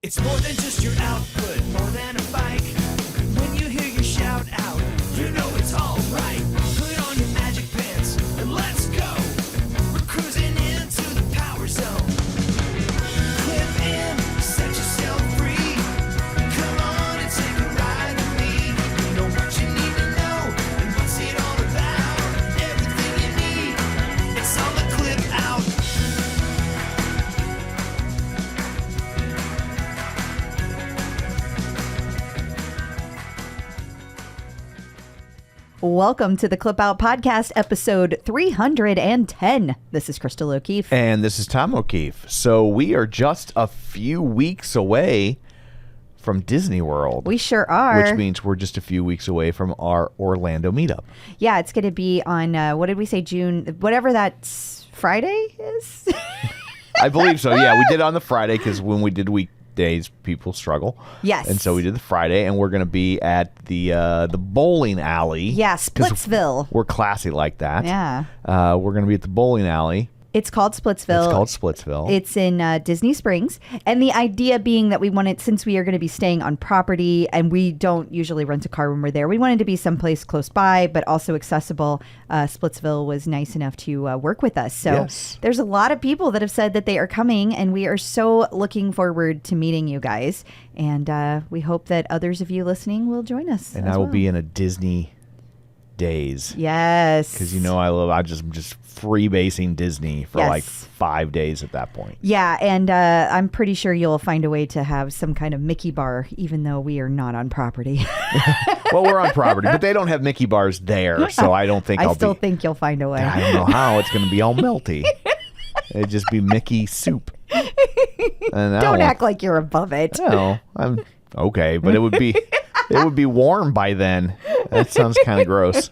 It's more than just your output, more than a bike. When you hear your shout out, you know it's all right. Put on your magic pants and let's go. We're cruising into the power zone. Clip in, set yourself free. Come on and take a ride with me. Know what you need to know and what's it all about. Everything you need, it's on the Clip Out. Welcome to the Clip Out Podcast, episode 310. This is Crystal O'Keefe. And this is Tom O'Keefe. So we are just a few weeks away from Disney World. We sure are. Which means we're just a few weeks away from our Orlando meetup. Yeah, it's going to be on, what did we say, June, whatever that Friday is? I believe so. Yeah, we did it on the Friday because when we did weekdays, people struggle. Yes. And so we did the Friday, and we're going to be at the bowling alley. Yeah, Splitsville. We're classy like that. Yeah. We're going to be at the bowling alley. It's called Splitsville. It's called Splitsville. It's in Disney Springs. And the idea being that we wanted, since we are going to be staying on property and we don't usually rent a car when we're there, we wanted to be someplace close by, but also accessible. Splitsville was nice enough to work with us. So Yes. There's a lot of people that have said that they are coming, and we are so looking forward to meeting you guys. And we hope that others of you listening will join us. And as I will well. be in a Disney days. Yes. Because I'm just freebasing Disney for Yes. like 5 days at that point. Yeah, and I'm pretty sure you'll find a way to have some kind of Mickey bar, even though we are not on property. Well, we're on property, but they don't have Mickey bars there, so I don't think I still think you'll find a way. I don't know how it's going to be all melty. It'd just be Mickey soup. And Don't act like you're above it. No, I'm okay, but it would be warm by then. That sounds kind of gross.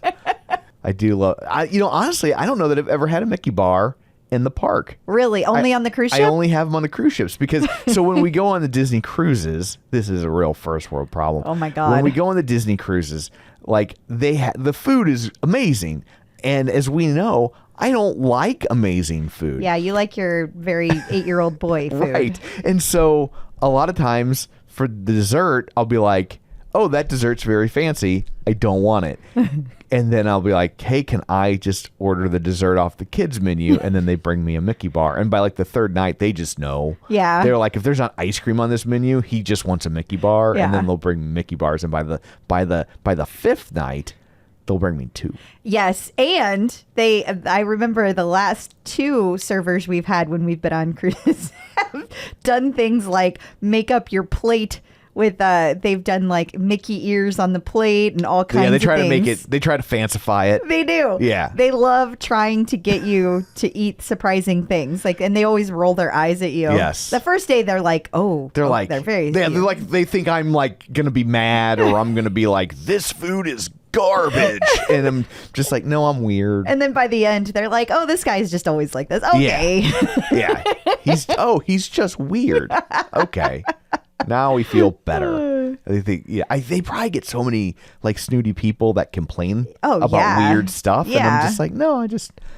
I do love. Honestly, I don't know that I've ever had a Mickey bar in the park. Really? Only on the cruise ship? I only have them on the cruise ships because so when we go on the Disney cruises, this is a real first world problem. Oh my God. When we go on the Disney cruises, like the food is amazing, and as we know, I don't like amazing food. Yeah, you like your very 8-year-old boy food. Right. And so a lot of times for the dessert, I'll be like, oh, that dessert's very fancy. I don't want it. And then I'll be like, hey, can I just order the dessert off the kids menu? And then they bring me a Mickey bar. And by like the third night, they just know. Yeah. They're like, if there's not ice cream on this menu, he just wants a Mickey bar. Yeah. And then they'll bring me Mickey bars. And by the fifth night, they'll bring me 2. Yes, and I remember the last 2 servers we've had when we've been on cruises have done things like make up your plate with they've done like Mickey ears on the plate and all kinds of things. Yeah, they try to fancify it. They do. Yeah. They love trying to get you to eat surprising things. And they always roll their eyes at you. Yes. The first day they're like, they're very they're like, they think I'm like going to be mad or I'm going to be like, this food is garbage. And I'm just like, no, I'm weird. And then by the end, they're like, oh, this guy's just always like this. Okay. Yeah. He's just weird. Okay. Now we feel better. They think, they probably get so many like snooty people that complain about weird stuff. Yeah. And I'm just like, no,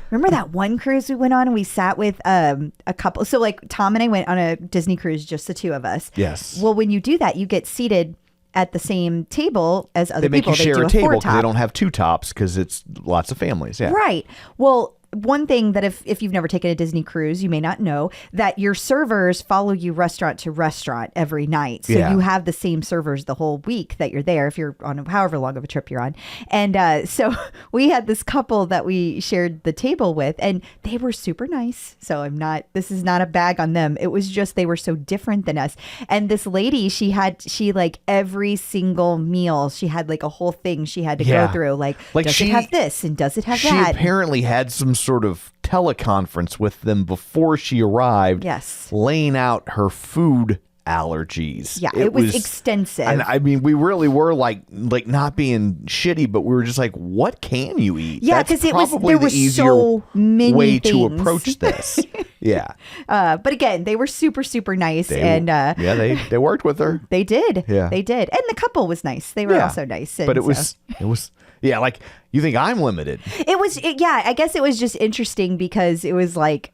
Remember that one cruise we went on and we sat with a couple? So like Tom and I went on a Disney cruise, just the 2 of us. Yes. Well, when you do that, you get seated at the same table as other they make people. you share do a table because 4-top. they don't have 2 tops because it's lots of families. Yeah. Right. Well, one thing that if you've never taken a Disney cruise, you may not know that your servers follow you restaurant to restaurant every night. So you have the same servers the whole week that you're there if you're on however long of a trip you're on. And so we had this couple that we shared the table with, and they were super nice. So this is not a bag on them. It was just they were so different than us. And this lady, she like every single meal, she had like a whole thing she had to go through. Like does it have this and does it have that? She apparently had some sort of teleconference with them before she arrived. Yes. Laying out her food allergies. Yeah, it was extensive. And I mean, we really were like not being shitty, but we were just like, what can you eat? Yeah, because there was so many way things to approach this. Yeah. But again, they were super, super nice. They worked with her. They did. Yeah. They did. And the couple was nice. They were also nice. But it was yeah, like you think I'm limited. I guess it was just interesting because it was like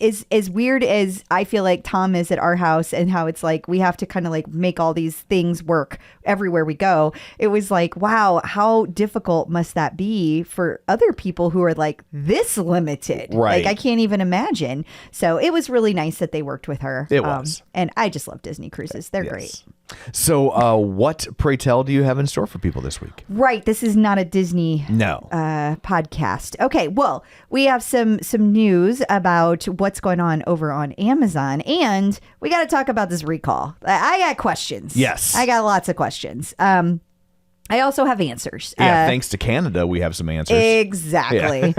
as weird as I feel like Tom is at our house and how it's like we have to kind of like make all these things work everywhere we go, it was like, wow, how difficult must that be for other people who are like this limited? Right. Like I can't even imagine. So it was really nice that they worked with her. It was. And I just love Disney cruises. They're great. So what, pray tell, do you have in store for people this week? Right. This is not a Disney podcast. Okay. Well, we have some news about what's going on over on Amazon, and we got to talk about this recall. I got questions. Yes. I got lots of questions. I also have answers. Yeah, thanks to Canada, we have some answers. Exactly.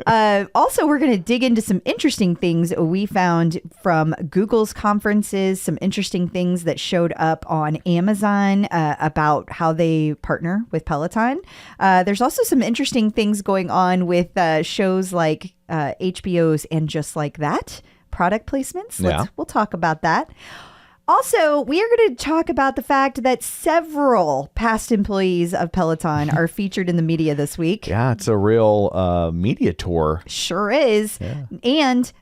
Yeah. Also, we're going to dig into some interesting things we found from Google's conferences, some interesting things that showed up on Amazon about how they partner with Peloton. There's also some interesting things going on with shows like HBO's And Just Like That, product placements. We'll talk about that. Also, we are going to talk about the fact that several past employees of Peloton are featured in the media this week. Yeah, it's a real media tour. Sure is. Yeah. And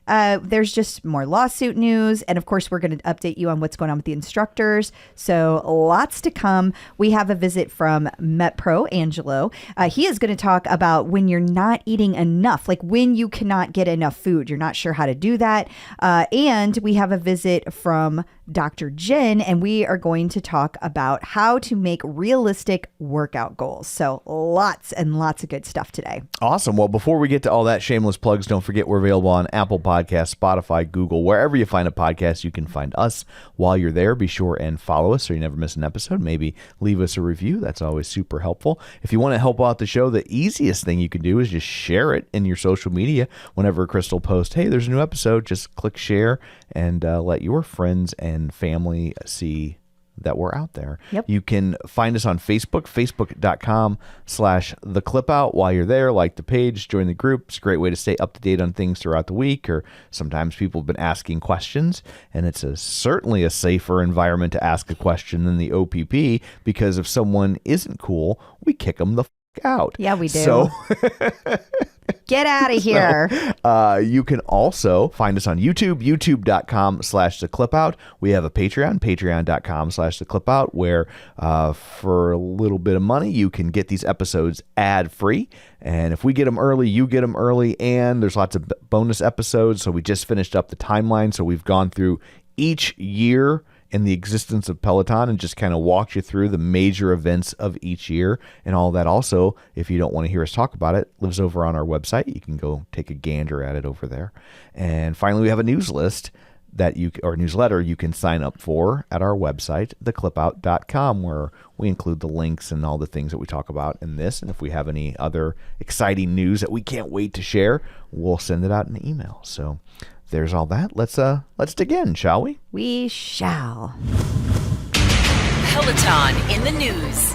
there's just more lawsuit news. And of course, we're going to update you on what's going on with the instructors. So lots to come. We have a visit from MetPro Angelo. He is going to talk about when you're not eating enough, like when you cannot get enough food. You're not sure how to do that. And we have a visit from Dr. Jenn, and we are going to talk about how to make realistic workout goals. So lots and lots of good stuff today. Awesome. Well, before we get to all that, shameless plugs, don't forget we're available on Apple Podcasts, Spotify, Google, wherever you find a podcast, you can find us. While you're there, be sure and follow us so you never miss an episode. Maybe leave us a review. That's always super helpful. If you want to help out the show, the easiest thing you can do is just share it in your social media. Whenever Crystal posts, hey, there's a new episode, just click share and let your friends and family see that we're out there. Yep. You can find us on Facebook, facebook.com/theclipout. While you're there, like the page, join the group. It's a great way to stay up to date on things throughout the week, or sometimes people have been asking questions, and it's certainly a safer environment to ask a question than the OPP, because if someone isn't cool, we kick them the out. Yeah, we do. So get out of here. So, you can also find us on YouTube, youtube.com/theclipout. We have a Patreon, patreon.com/theclipout, where for a little bit of money, you can get these episodes ad-free. And if we get them early, you get them early. And there's lots of bonus episodes. So we just finished up the timeline. So we've gone through each year in the existence of Peloton and just kind of walked you through the major events of each year and all that. Also, if you don't want to hear us talk about it, lives over on our website. You can go take a gander at it over there. And finally, we have a news list or newsletter you can sign up for at our website, theclipout.com, where we include the links and all the things that we talk about in this. And if we have any other exciting news that we can't wait to share, we'll send it out in an email. So there's all that. Let's dig in, shall we? We shall. Peloton in the news.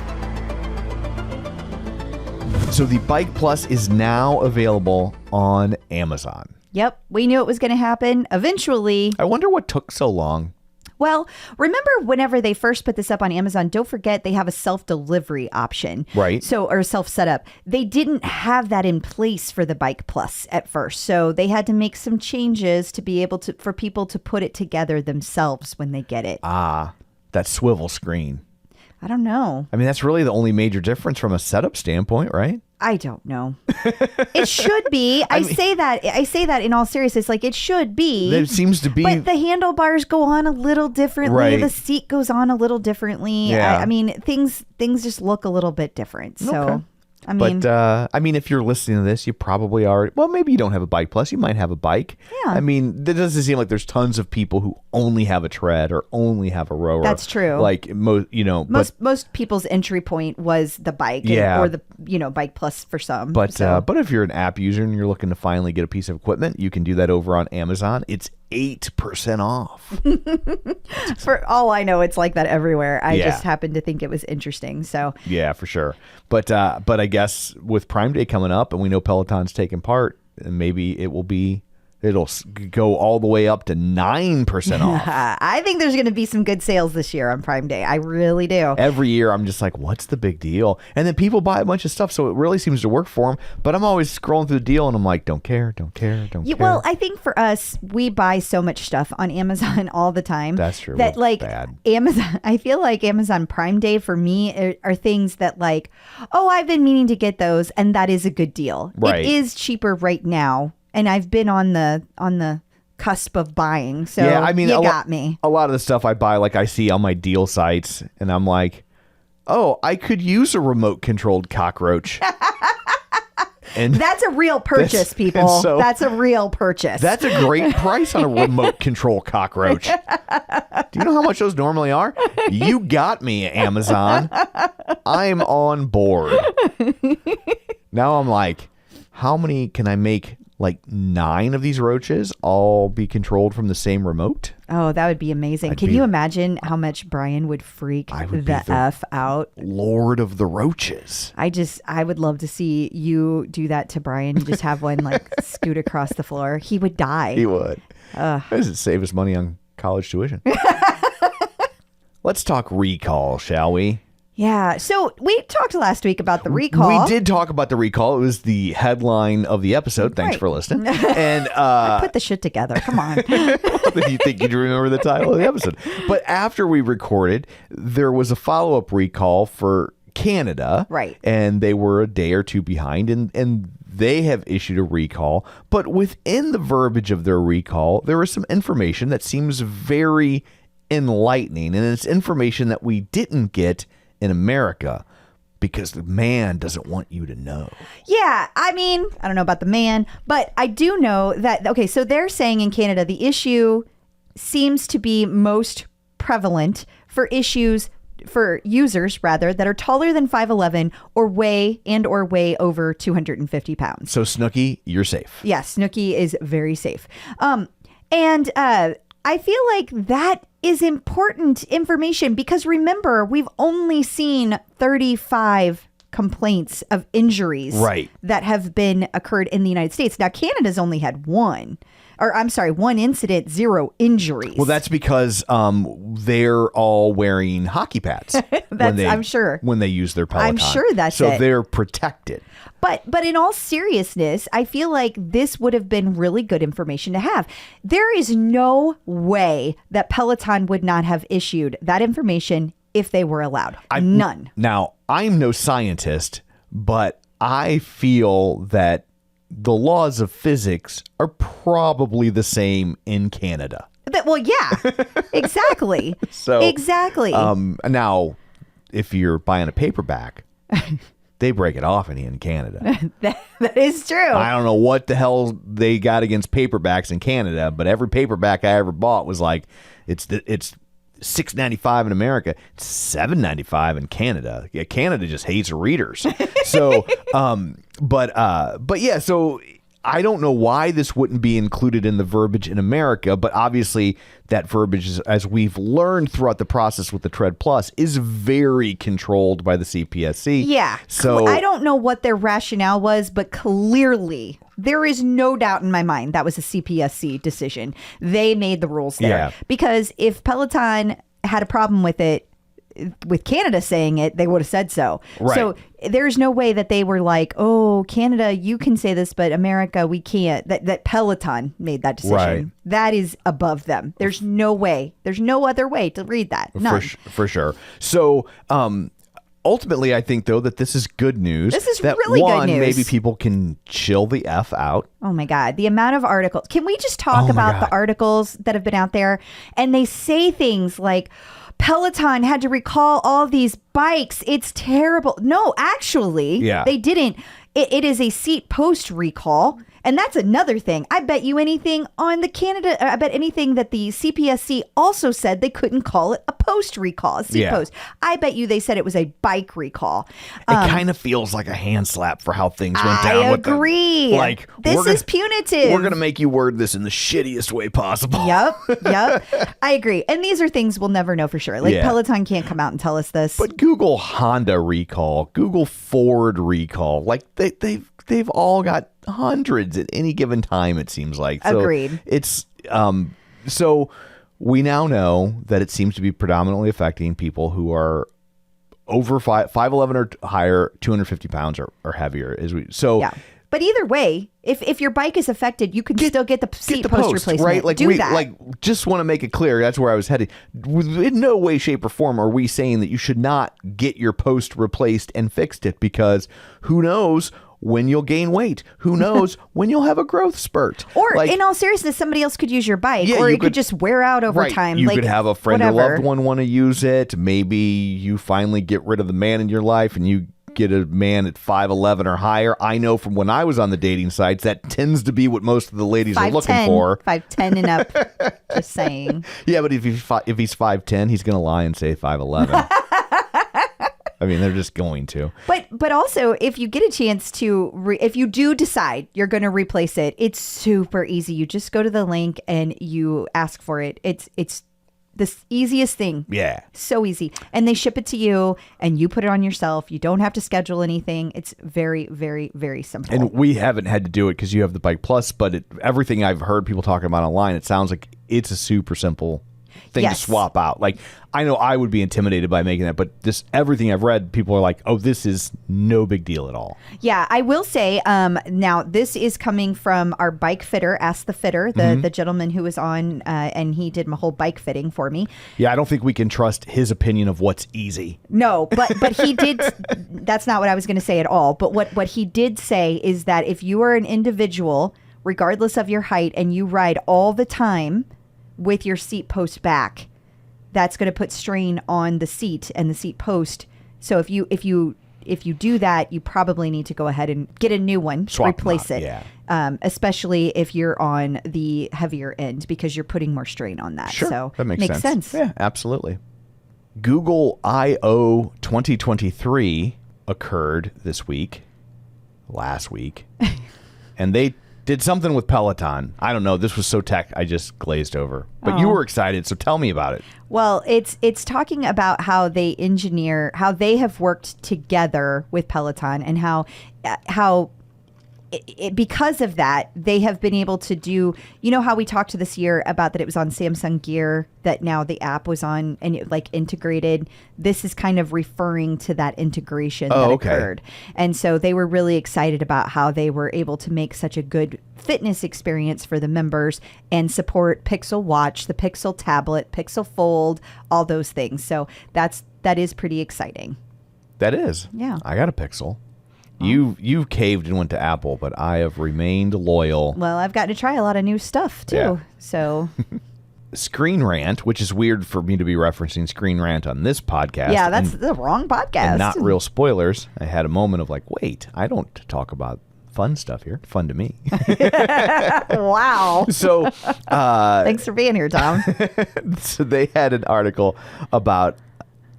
So the Bike Plus is now available on Amazon. Yep. We knew it was going to happen eventually. I wonder what took so long. Well, remember whenever they first put this up on Amazon, don't forget they have a self-delivery option. Right. So, or self-setup. They didn't have that in place for the Bike Plus at first. So they had to make some changes to be able to, for people to put it together themselves when they get it. Ah, that swivel screen. I don't know. I mean, that's really the only major difference from a setup standpoint, right? I don't know. It should be. I say that in all seriousness. Like, it should be. There seems to be. But the handlebars go on a little differently. Right. The seat goes on a little differently. Yeah. I mean, things just look a little bit different. So, Okay. I mean, if you're listening to this, you probably are. Well, maybe you don't have a Bike Plus. You might have a bike. Yeah. I mean, it doesn't seem like there's tons of people who only have a tread or only have a rower. That's true. Like most people's entry point was the bike, Yeah. or the Bike Plus for some. But so. but if you're an app user and you're looking to finally get a piece of equipment, you can do that over on Amazon. It's 8% off. For all I know, it's like that everywhere. I Yeah. just happened to think it was interesting. So Yeah, for sure. But I guess with Prime Day coming up, and we know Peloton's taking part, and maybe it will be It'll go all the way up to 9% off. I think there's going to be some good sales this year on Prime Day. I really do. Every year, I'm just like, what's the big deal? And then people buy a bunch of stuff, so it really seems to work for them. But I'm always scrolling through the deal, and I'm like, don't care. Well, I think for us, we buy so much stuff on Amazon all the time. That's true. That Well, bad. Amazon, I feel like Amazon Prime Day for me are things that like, oh, I've been meaning to get those, and that is a good deal. Right. It is cheaper right now. And I've been on the cusp of buying, so yeah, I mean, you got me. A lot of the stuff I buy, like I see on my deal sites, and I'm like, oh, I could use a remote-controlled cockroach. And That's a real purchase, people. so- That's a real purchase. that's a great price on a remote control cockroach. Do you know how much those normally are? You got me, Amazon. I'm on board. Now I'm like, how many can I make? Like 9 of these roaches all be controlled from the same remote? Oh, that would be amazing. Can you imagine how much Brian would freak I would be the the- F out? Lord of the roaches. I would love to see you do that to Brian. Just have one like scoot across the floor. He would die. He would. Does it save us money on college tuition? Let's talk recall, shall we? Yeah. So we talked last week about the recall. We did talk about the recall. It was the headline of the episode. Thanks Right. for listening. And Put the shit together. Come on. Did you think you'd remember the title of the episode? But after we recorded, there was a follow-up recall for Canada. Right. And they were a day or two behind, and they have issued a recall. But within the verbiage of their recall, there was some information that seems very enlightening, and it's information that we didn't get in America because the man doesn't want you to know. Yeah, I mean, I don't know about the man, but I do know that, okay, so they're saying in Canada the issue seems to be most prevalent for users that are taller than 5'11" or weigh over 250 pounds. So Snooki, you're safe. Yeah, Snooki is very safe. And I feel like that is important information because remember, we've only seen 35 complaints of injuries that have been occurred in the United States. Now, Canada's only had one incident, 0 injuries. Well, that's because they're all wearing hockey pads. I'm sure. When they use their Peloton. I'm sure that's so it. they're protected. But in all seriousness, I feel like this would have been really good information to have. There is no way that Peloton would not have issued that information if they were allowed. None. Now, I'm no scientist, but I feel that the laws of physics are probably the same in Canada. Well, yeah, exactly. Exactly. Now, if you're buying a paperback, they break it off in Canada. That is true. I don't know what the hell they got against paperbacks in Canada, but every paperback I ever bought was like, it's $6.95 in America, it's $7.95 in Canada. Yeah, Canada just hates readers. So, but yeah, so I don't know why this wouldn't be included in the verbiage in America, but obviously that verbiage, as we've learned throughout the process with the Tread Plus, is very controlled by the CPSC. Yeah. So I don't know what their rationale was, but clearly there is no doubt in my mind that was a CPSC decision. They made the rules there. Yeah. Because if Peloton had a problem with it, with Canada saying it, they would have said so. Right. So there's no way that they were like, oh, Canada, you can say this, but America, we can't. That Peloton made that decision. Right. That is above them. There's no way. There's no other way to read that. None. For sure. So ultimately, I think, though, that this is good news. This is that really good news. Maybe people can chill the F out. Oh my God. The amount of articles. Can we just talk about the articles that have been out there? And they say things like, Peloton had to recall all these bikes. It's terrible. No, actually, they didn't. It is a seat post recall. And that's another thing. I bet you anything I bet anything that the CPSC also said they couldn't call it a post recall, a seat post. I bet you they said it was a bike recall. It kind of feels like a hand slap for how things went down. I agree. Like, this is punitive. We're going to make you word this in the shittiest way possible. Yep. I agree. And these are things we'll never know for sure. Like Peloton can't come out and tell us this. But Google Honda recall, Google Ford recall. Like they've they've all got hundreds at any given time, it seems like. So Agreed. It's so we now know that it seems to be predominantly affecting people who are over 5'11" or higher, 250 pounds or heavier. Yeah. But either way, if your bike is affected, you can still get the seat post replacement. Right? Like Do that. Like, just want to make it clear. That's where I was headed. In no way, shape, or form are we saying that you should not get your post replaced and fixed it, because who knows when you'll gain weight? Who knows when you'll have a growth spurt? Or in all seriousness, somebody else could use your bike, or it could just wear out over time. You could have a friend or loved one want to use it. Maybe you finally get rid of the man in your life and you get a man at 5'11" or higher. I know from when I was on the dating sites, that tends to be what most of the ladies are looking for. 5'10" and up. Just saying. Yeah, but if he's 5'10", he's going to lie and say 5'11". I mean, they're just going to. But also, if you get a chance to, if you do decide you're going to replace it, it's super easy. You just go to the link and you ask for it. It's the easiest thing. Yeah. So easy. And they ship it to you and you put it on yourself. You don't have to schedule anything. It's very, very, very simple. And we haven't had to do it because you have the Bike Plus, but everything I've heard people talking about online, it sounds like it's a super simple thing to swap out. Like, I know I would be intimidated by making that, but everything I've read, people are like, oh, this is no big deal at all. Yeah, I will say, now this is coming from our bike fitter, Ask the Fitter, the gentleman who was on, and he did my whole bike fitting for me. Yeah, I don't think we can trust his opinion of what's easy. No, but he did, that's not what I was going to say at all. But what he did say is that if you are an individual, regardless of your height, and you ride all the time with your seat post back, that's going to put strain on the seat and the seat post. So if you do that, you probably need to go ahead and get a new one, replace it. Yeah. Especially if you're on the heavier end, because you're putting more strain on that. Sure, so that makes sense. Yeah, absolutely. Google I/O 2023 occurred last week, and they did something with Peloton. I don't know. This was so tech, I just glazed over. But you were excited, so tell me about it. Well, it's talking about how they have worked together with Peloton, and how because of that, they have been able to do, you know how we talked this year about that it was on Samsung Gear, that now the app was on and it integrated. This is kind of referring to that integration that occurred. And so they were really excited about how they were able to make such a good fitness experience for the members and support Pixel Watch, the Pixel Tablet, Pixel Fold, all those things. So that is pretty exciting. That is. Yeah. I got a Pixel. You caved and went to Apple, but I have remained loyal. Well, I've got to try a lot of new stuff too. Yeah. So Screen Rant, which is weird for me to be referencing Screen Rant on this podcast. Yeah, that's the wrong podcast. And not real spoilers. I had a moment of wait, I don't talk about fun stuff here. Fun to me. Wow. So thanks for being here, Tom. So they had an article about,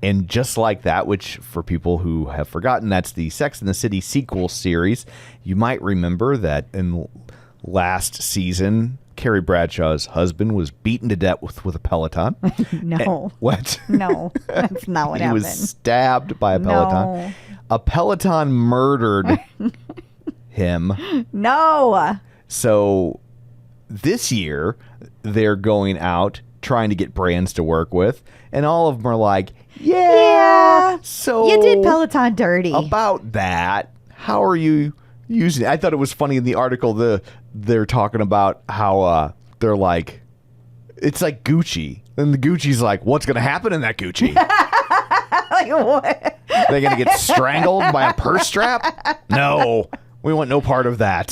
and Just Like That, which for people who have forgotten, that's the Sex and the City sequel series. You might remember that in last season, Carrie Bradshaw's husband was beaten to death with a Peloton. No. What? No, that's not what happened. He was stabbed by a Peloton. No. A Peloton murdered him. No. So this year, they're going out trying to get brands to work with, and all of them are like, yeah. So you did Peloton dirty. About that, how are you using it? I thought it was funny in the article. They're talking about how they're like, it's like Gucci, and the Gucci's like, what's going to happen in that Gucci? Like what? They're going to get strangled by a purse strap? No, we want no part of that.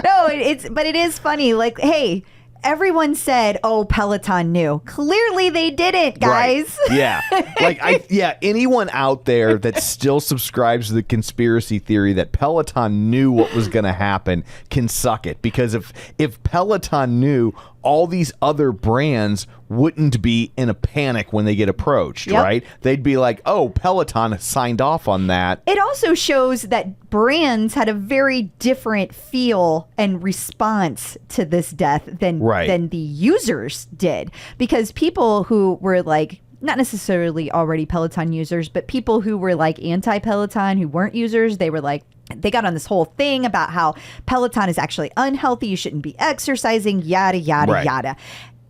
No, but it is funny. Like, hey, everyone said, oh, Peloton knew. Clearly they didn't, guys. Right. Yeah. Anyone out there that still subscribes to the conspiracy theory that Peloton knew what was going to happen can suck it. Because if Peloton knew, all these other brands wouldn't be in a panic when they get approached, right? They'd be like, oh, Peloton signed off on that. It also shows that brands had a very different feel and response to this death than the users did. Because people who were like, not necessarily already Peloton users, but people who were like anti-Peloton, who weren't users. They were like, they got on this whole thing about how Peloton is actually unhealthy. You shouldn't be exercising, yada, yada, yada.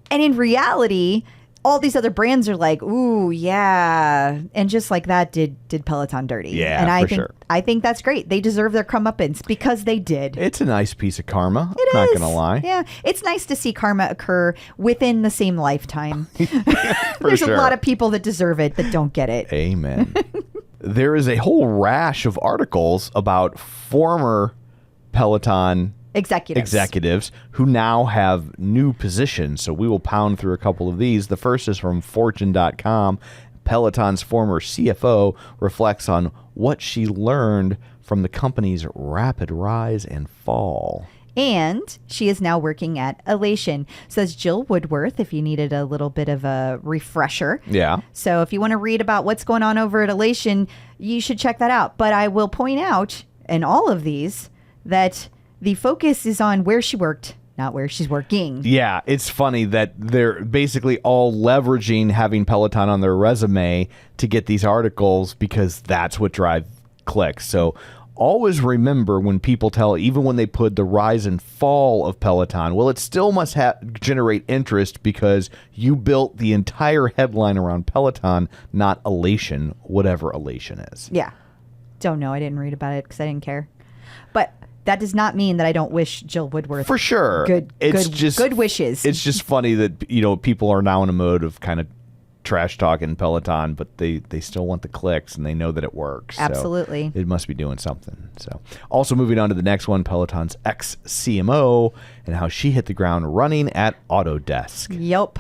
And in reality, all these other brands are like, ooh, yeah. And just like that did Peloton dirty. Yeah, and I for think that's great. They deserve their comumppance because they did. It's a nice piece of karma. It Not is. going to lie. Yeah. It's nice to see karma occur within the same lifetime. For There's sure. a lot of people that deserve it that don't get it. Amen. There is a whole rash of articles about former Peloton executives who now have new positions. So we will pound through a couple of these. The first is from Fortune.com. Peloton's former CFO reflects on what she learned from the company's rapid rise and fall. And she is now working at Elation, says Jill Woodworth, if you needed a little bit of a refresher. Yeah. So if you want to read about what's going on over at Elation, you should check that out. But I will point out in all of these that the focus is on where she worked, not where she's working. Yeah, it's funny that they're basically all leveraging having Peloton on their resume to get these articles because that's what drives clicks. So always remember when people tell, even when they put the rise and fall of Peloton, well, it still must generate interest because you built the entire headline around Peloton, not Elation, whatever Elation is. Yeah. Don't know. I didn't read about it because I didn't care. But that does not mean that I don't wish Jill Woodworth for sure good wishes. It's just funny that, you know, people are now in a mode of kind of trash talking Peloton, but they still want the clicks and they know that it works. Absolutely. So it must be doing something. So also moving on to the next one, Peloton's ex-CMO and how she hit the ground running at Autodesk. Yep.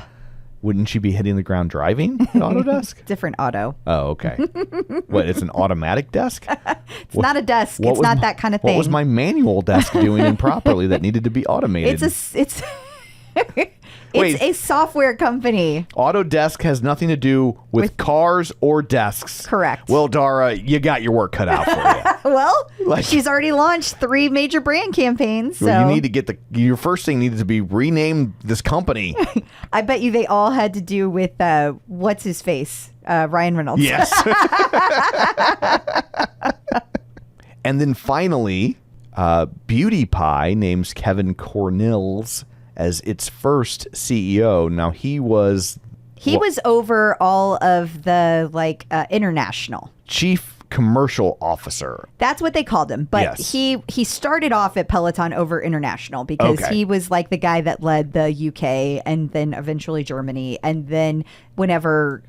Wouldn't she be hitting the ground driving at Autodesk? Different auto. Oh, okay. What, it's an automatic desk? It's not a desk. It's not that kind of thing. What was my manual desk doing improperly that needed to be automated? It's a software company. Autodesk has nothing to do with cars or desks. Correct. Well, Dara, you got your work cut out for you. Well, she's already launched 3 major brand campaigns. So you need to get your first thing needed to be rename this company. I bet you they all had to do with what's his face, Ryan Reynolds. Yes. And then finally, Beauty Pie names Kevin Cornilles as its first CEO. Now he was over all of the international chief commercial officer. That's what they called him. But yes. he started off at Peloton over international because he was like the guy that led the UK and then eventually Germany. And then whenever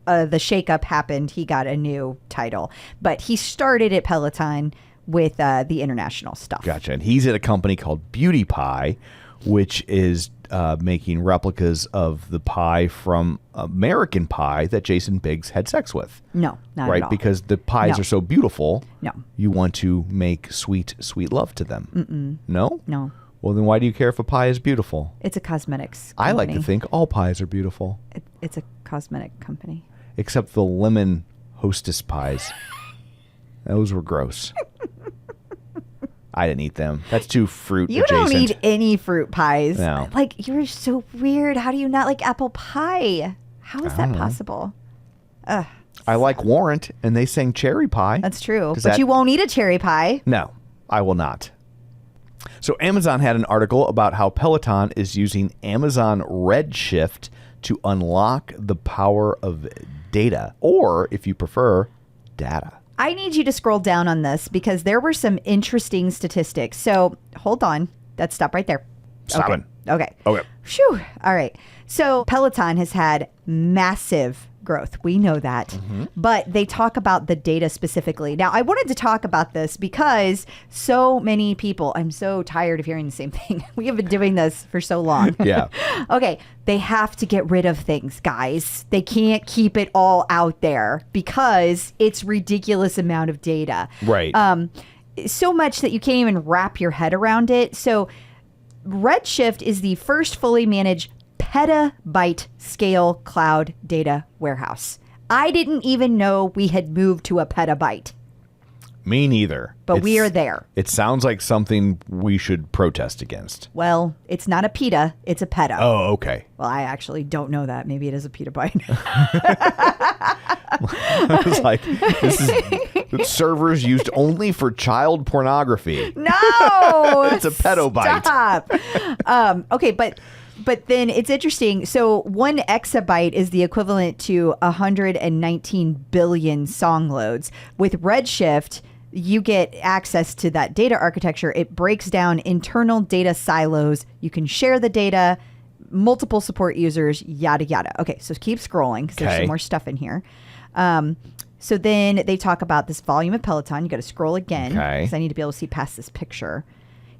the shakeup happened, he got a new title. But he started at Peloton with the international stuff. Gotcha. And he's at a company called Beauty Pie, which is making replicas of the pie from American Pie that Jason Biggs had sex with. No, not right? at all. Because the pies are so beautiful. No. You want to make sweet, sweet love to them. Mm-mm. No? No. Well, then why do you care if a pie is beautiful? It's a cosmetics company. I like to think all pies are beautiful. It's a cosmetic company. Except the lemon Hostess pies. Those were gross. I didn't eat them. That's too fruit You adjacent. don't eat any fruit pies. No. Like, you're so weird. How do you not like apple pie? How is that possible? Ugh. I like Warrant, and they sang cherry pie. That's true. But you won't eat a cherry pie. No, I will not. So Amazon had an article about how Peloton is using Amazon Redshift to unlock the power of data, or if you prefer, data. I need you to scroll down on this because there were some interesting statistics. So hold on. Let's stop right there. Stopping. Okay. Okay. Phew. All right. So Peloton has had massive growth. We know that. Mm-hmm. But they talk about the data specifically. Now, I wanted to talk about this because so many people, I'm so tired of hearing the same thing. We have been doing this for so long. Yeah. Okay. They have to get rid of things, guys. They can't keep it all out there because it's ridiculous amount of data. Right. So much that you can't even wrap your head around it. So Redshift is the first fully managed petabyte scale cloud data warehouse. I didn't even know we had moved to a petabyte. Me neither. But we are there. It sounds like something we should protest against. Well, it's not a PETA, it's a pedo. Oh, okay. Well, I actually don't know that. Maybe it is a PETA bite. I was like, this is servers used only for child pornography. No! It's a pedo bite. Stop. Okay, but then it's interesting. So 1 exabyte is the equivalent to 119 billion song loads. With Redshift, you get access to that data architecture. It breaks down internal data silos. You can share the data, multiple support users, yada, yada. Okay, so keep scrolling because there's some more stuff in here. So then they talk about this volume of Peloton. You got to scroll again because I need to be able to see past this picture.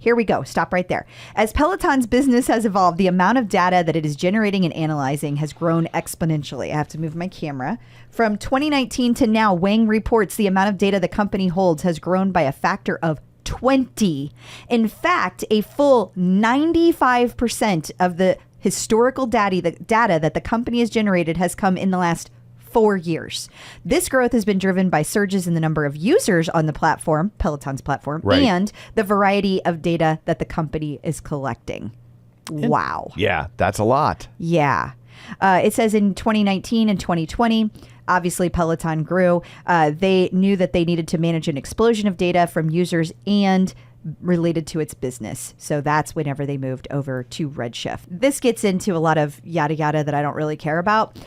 Here we go. Stop right there. As Peloton's business has evolved, the amount of data that it is generating and analyzing has grown exponentially. I have to move my camera. From 2019 to now, Wang reports the amount of data the company holds has grown by a factor of 20. In fact, a full 95% of the historical data that the company has generated has come in the last 4 years. This growth has been driven by surges in the number of users on the platform, Peloton's platform, and the variety of data that the company is collecting. Wow. Yeah, that's a lot. Yeah. It says in 2019 and 2020, obviously Peloton grew. They knew that they needed to manage an explosion of data from users and related to its business. So that's whenever they moved over to Redshift. This gets into a lot of yada yada that I don't really care about.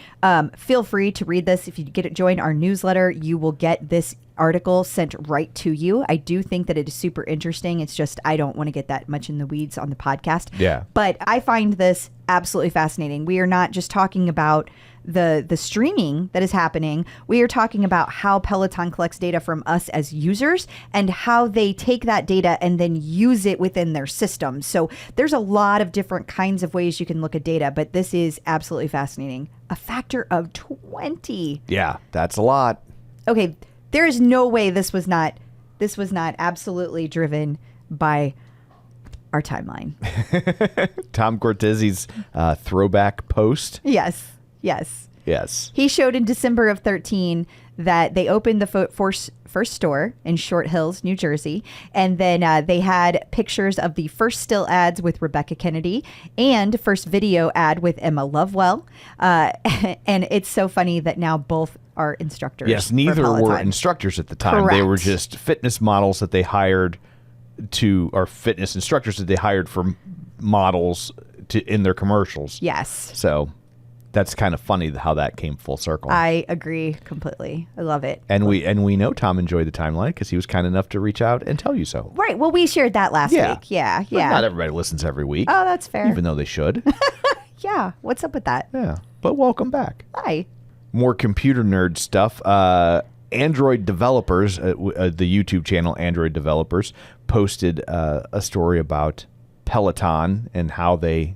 Feel free to read this. If you join our newsletter, you will get this article sent right to you. I do think that it is super interesting. It's just I don't want to get that much in the weeds on the podcast. Yeah. But I find this absolutely fascinating. We are not just talking about the streaming that is happening. We are talking about how Peloton collects data from us as users and how they take that data and then use it within their system. So there's a lot of different kinds of ways you can look at data, but this is absolutely fascinating. A factor of 20. Yeah, that's a lot. Okay, there is no way this was not absolutely driven by our timeline. Tom Cortese's throwback post. Yes. He showed in December of 2013 that they opened the first store in Short Hills, New Jersey. And then they had pictures of the first still ads with Rebecca Kennedy and first video ad with Emma Lovewell. And it's so funny that now both are instructors. Yes, neither were instructors at the time. Correct. They were just fitness models that they hired or fitness instructors that they hired for models in their commercials. Yes. So that's kind of funny how that came full circle. I agree completely. I love it. And we know Tom enjoyed the timeline because he was kind enough to reach out and tell you so. Right. Well, we shared that last week. Yeah. But not everybody listens every week. Oh, that's fair. Even though they should. Yeah. What's up with that? Yeah. But welcome back. Hi. More computer nerd stuff. Android developers, the YouTube channel Android Developers, posted a story about Peloton and how they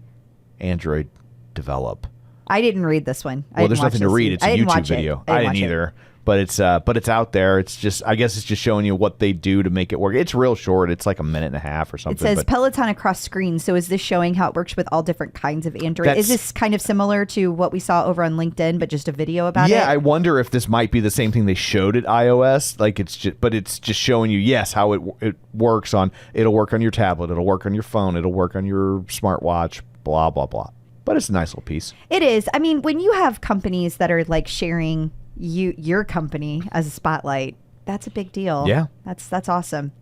Android develop. I didn't read this one. Well, there's nothing to read. It's a YouTube video. I didn't either. But it's out there. It's just, I guess it's just showing you what they do to make it work. It's real short. It's like a minute and a half or something. It says Peloton across screens. So is this showing how it works with all different kinds of Android? Is this kind of similar to what we saw over on LinkedIn, but just a video about it? Yeah, I wonder if this might be the same thing they showed at iOS. Like it's just showing you, yes, how it works on. It'll work on your tablet. It'll work on your phone. It'll work on your smartwatch. Blah blah blah. But it's a nice little piece. It is. I mean, when you have companies that are like sharing your company as a spotlight, that's a big deal. Yeah. That's awesome.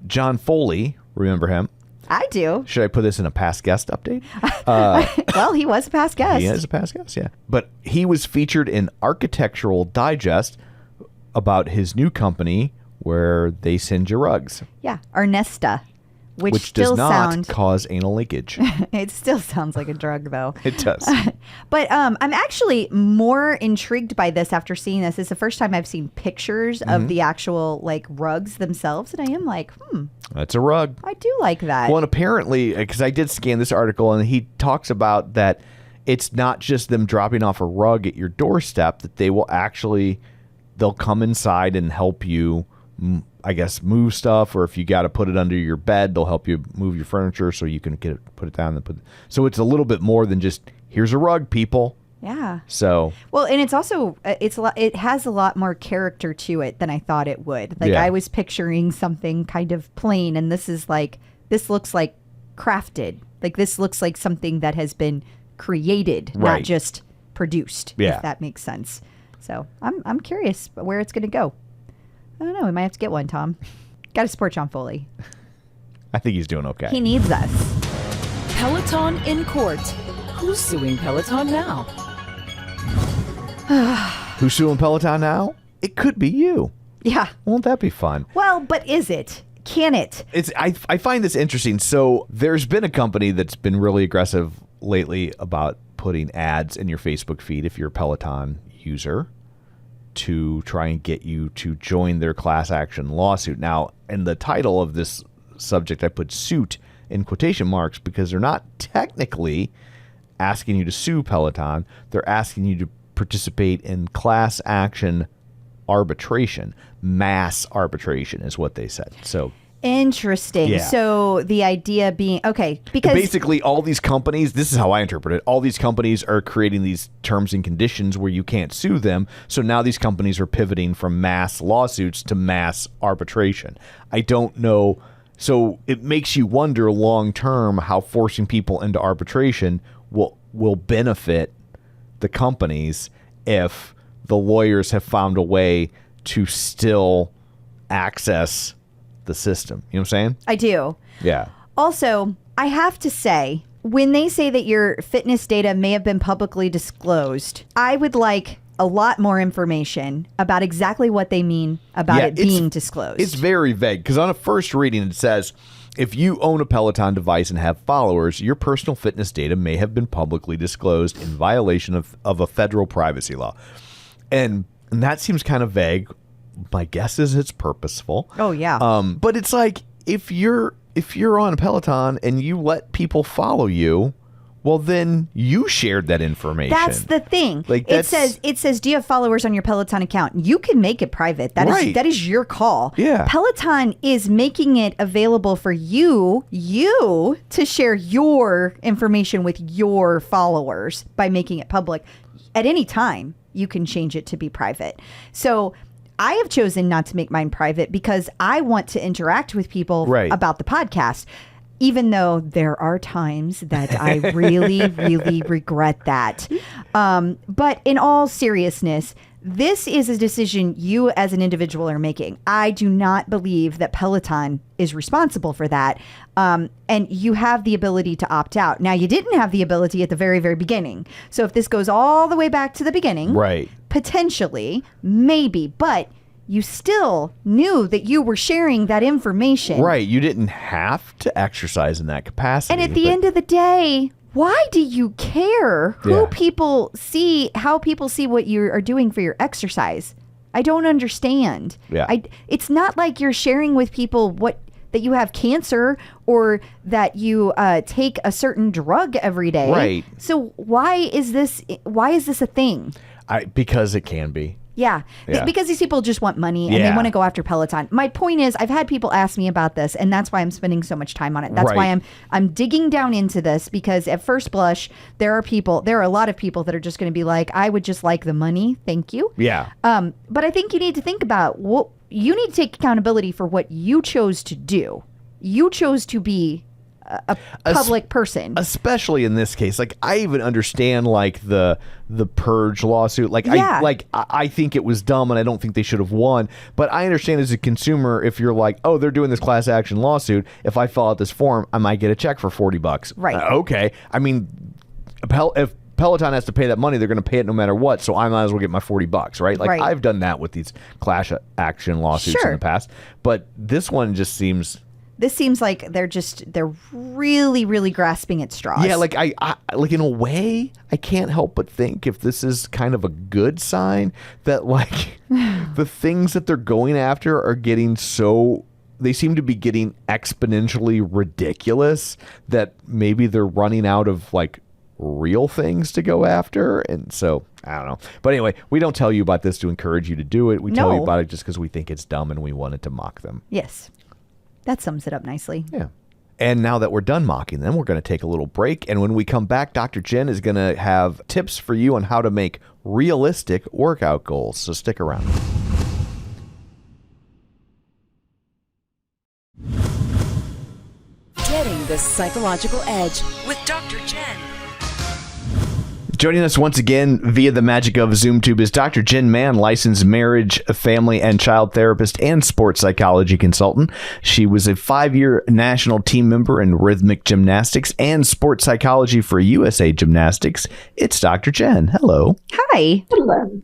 John Foley, remember him? I do. Should I put this in a past guest update? Well, he was a past guest. He is a past guest, yeah. But he was featured in Architectural Digest about his new company where they send you rugs. Yeah, Arnesta. Which does still not cause anal leakage. It still sounds like a drug, though. It does. But I'm actually more intrigued by this after seeing this. It's the first time I've seen pictures of the actual like rugs themselves, and I am like, that's a rug. I do like that. Well, and apparently, because I did scan this article, and he talks about that it's not just them dropping off a rug at your doorstep, that they'll come inside and help you, I guess, move stuff, or if you got to put it under your bed, they'll help you move your furniture so you can put it down. So it's a little bit more than just, here's a rug, people. Yeah. So well, and it's also it has a lot more character to it than I thought it would. Like I was picturing something kind of plain, and this looks like crafted. Like this looks like something that has been created, not just produced. Yeah. If that makes sense. So I'm curious where it's going to go. I don't know. We might have to get one, Tom. Got to support John Foley. I think he's doing okay. He needs us. Peloton in court. Who's suing Peloton now? Who's suing Peloton now? It could be you. Yeah. Won't that be fun? Well, but is it? Can it? I find this interesting. So there's been a company that's been really aggressive lately about putting ads in your Facebook feed if you're a Peloton user to try and get you to join their class action lawsuit. Now, in the title of this subject, I put suit in quotation marks because they're not technically asking you to sue Peloton. They're asking you to participate in class action arbitration. Mass arbitration is what they said. So interesting. Yeah. So the idea being, okay, because basically all these companies, this is how I interpret it, all these companies are creating these terms and conditions where you can't sue them. So now these companies are pivoting from mass lawsuits to mass arbitration. I don't know. So it makes you wonder long term how forcing people into arbitration will benefit the companies if the lawyers have found a way to still access the system. You know what I'm saying? I do. Yeah. Also, I have to say, when they say that your fitness data may have been publicly disclosed, I would like a lot more information about exactly what they mean about it being disclosed. It's very vague because on a first reading it says, if you own a Peloton device and have followers, your personal fitness data may have been publicly disclosed in violation of a federal privacy law. And that seems kind of vague. My guess is it's purposeful. Oh, yeah. But it's like if you're on a Peloton and you let people follow you, well, then you shared that information. That's the thing. Like it says, do you have followers on your Peloton account? You can make it private. That is your call. Yeah. Peloton is making it available for you to share your information with your followers by making it public. At any time, you can change it to be private. So I have chosen not to make mine private because I want to interact with people about the podcast. Even though there are times that I really, really regret that. But in all seriousness, this is a decision you as an individual are making. I do not believe that Peloton is responsible for that. And you have the ability to opt out. Now, you didn't have the ability at the very, very beginning. So if this goes all the way back to the beginning, potentially, maybe, but you still knew that you were sharing that information. Right. You didn't have to exercise in that capacity. And at the end of the day, why do you care how people see what you are doing for your exercise? I don't understand. Yeah. It's not like you're sharing with people that you have cancer or that you take a certain drug every day. Right. So why is this a thing? Because it can be. Yeah, because these people just want money and they want to go after Peloton. My point is, I've had people ask me about this, and that's why I'm spending so much time on it. That's why I'm digging down into this, because at first blush, there are a lot of people that are just going to be like, I would just like the money, thank you. Yeah. But I think you need to think about you need to take accountability for what you chose to do. You chose to be a public person, especially in this case. Like, I even understand like the Purge lawsuit. Like, I think it was dumb, and I don't think they should have won. But I understand as a consumer, if you're like, oh, they're doing this class action lawsuit, if I fill out this form, I might get a check for $40. Right? Okay. I mean, if Peloton has to pay that money, they're going to pay it no matter what. So I might as well get my $40, right? Like, I've done that with these class action lawsuits in the past. But this one just seems. This seems like they're really, really grasping at straws. Yeah, like I like in a way, I can't help but think if this is kind of a good sign that like the things that they're going after are getting they seem to be getting exponentially ridiculous that maybe they're running out of like real things to go after. And so I don't know. But anyway, we don't tell you about this to encourage you to do it. We tell you about it just because we think it's dumb and we wanted to mock them. Yes. That sums it up nicely. Yeah. And now that we're done mocking them, we're going to take a little break. And when we come back, Dr. Jenn is going to have tips for you on how to make realistic workout goals. So stick around. Getting the psychological edge with Dr. Jenn. Joining us once again via the magic of ZoomTube is Dr. Jenn Mann, licensed marriage, family, and child therapist and sports psychology consultant. She was a 5-year national team member in rhythmic gymnastics and sports psychology for USA Gymnastics. It's Dr. Jenn. Hello. Hi. Hello.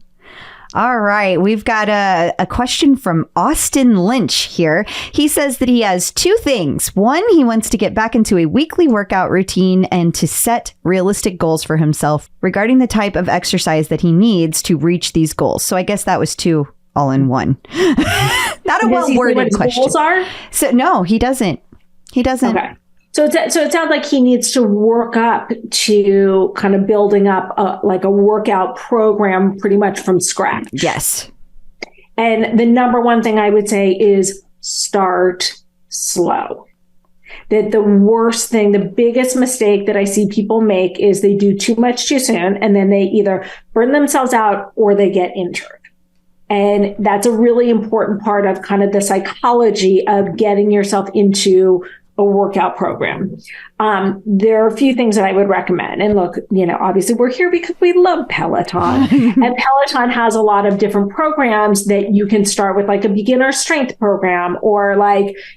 All right. We've got a question from Austin Lynch here. He says that he has 2 things. One, he wants to get back into a weekly workout routine and to set realistic goals for himself regarding the type of exercise that he needs to reach these goals. So I guess that was 2 all in one. Not a well-worded question. Goals are? So no, he doesn't. He doesn't. Okay. So it sounds like he needs to work up to kind of building up a workout program pretty much from scratch. Yes. And the number one thing I would say is start slow. That the worst thing, the biggest mistake that I see people make is they do too much too soon, and then they either burn themselves out or they get injured. And that's a really important part of kind of the psychology of getting yourself into a workout program. There are a few things that I would recommend. And look, obviously we're here because we love Peloton. And Peloton has a lot of different programs that you can start with, like a beginner strength program, or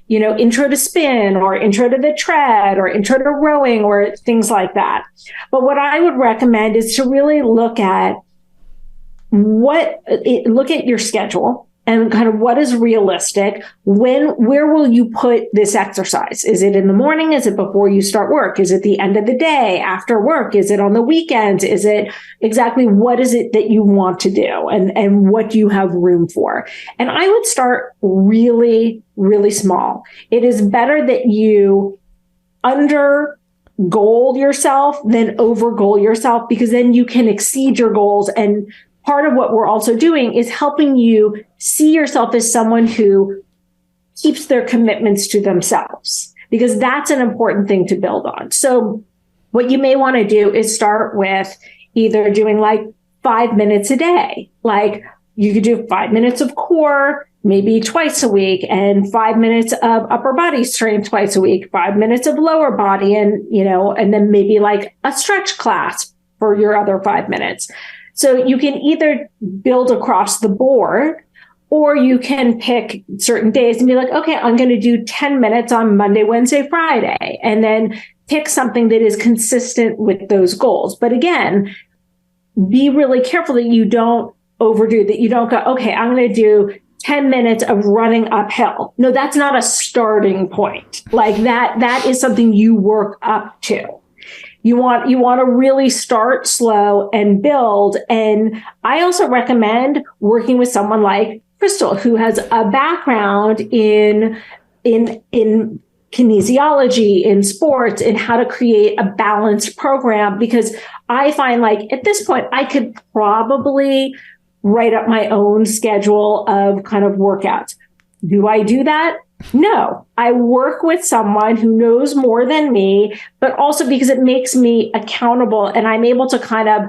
intro to spin, or intro to the tread, or intro to rowing, or things like that. But what I would recommend is to really look at your schedule and kind of what is realistic. Where will you put this exercise? Is it in the morning? Is it before you start work? Is it the end of the day after work? Is it on the weekends? Is it exactly what is it that you want to do, and what do you have room for? And I would start really, really small. It is better that you under goal yourself than over goal yourself, because then you can exceed your goals. And part of what we're also doing is helping you see yourself as someone who keeps their commitments to themselves, because that's an important thing to build on. So what you may want to do is start with either doing 5 minutes a day. Like you could do 5 minutes of core, maybe twice a week, and 5 minutes of upper body strength twice a week, 5 minutes of lower body, and then maybe a stretch class for your other 5 minutes. So you can either build across the board, or you can pick certain days and be like, okay, I'm going to do 10 minutes on Monday, Wednesday, Friday, and then pick something that is consistent with those goals. But again, be really careful that you don't overdo, that you don't go, okay, I'm going to do 10 minutes of running uphill. No, that's not a starting point. That is something you work up to. You want to really start slow and build. And I also recommend working with someone like Crystal, who has a background in kinesiology, in sports, in how to create a balanced program, because I find at this point, I could probably write up my own schedule of kind of workouts. Do I do that? No, I work with someone who knows more than me, but also because it makes me accountable, and I'm able to kind of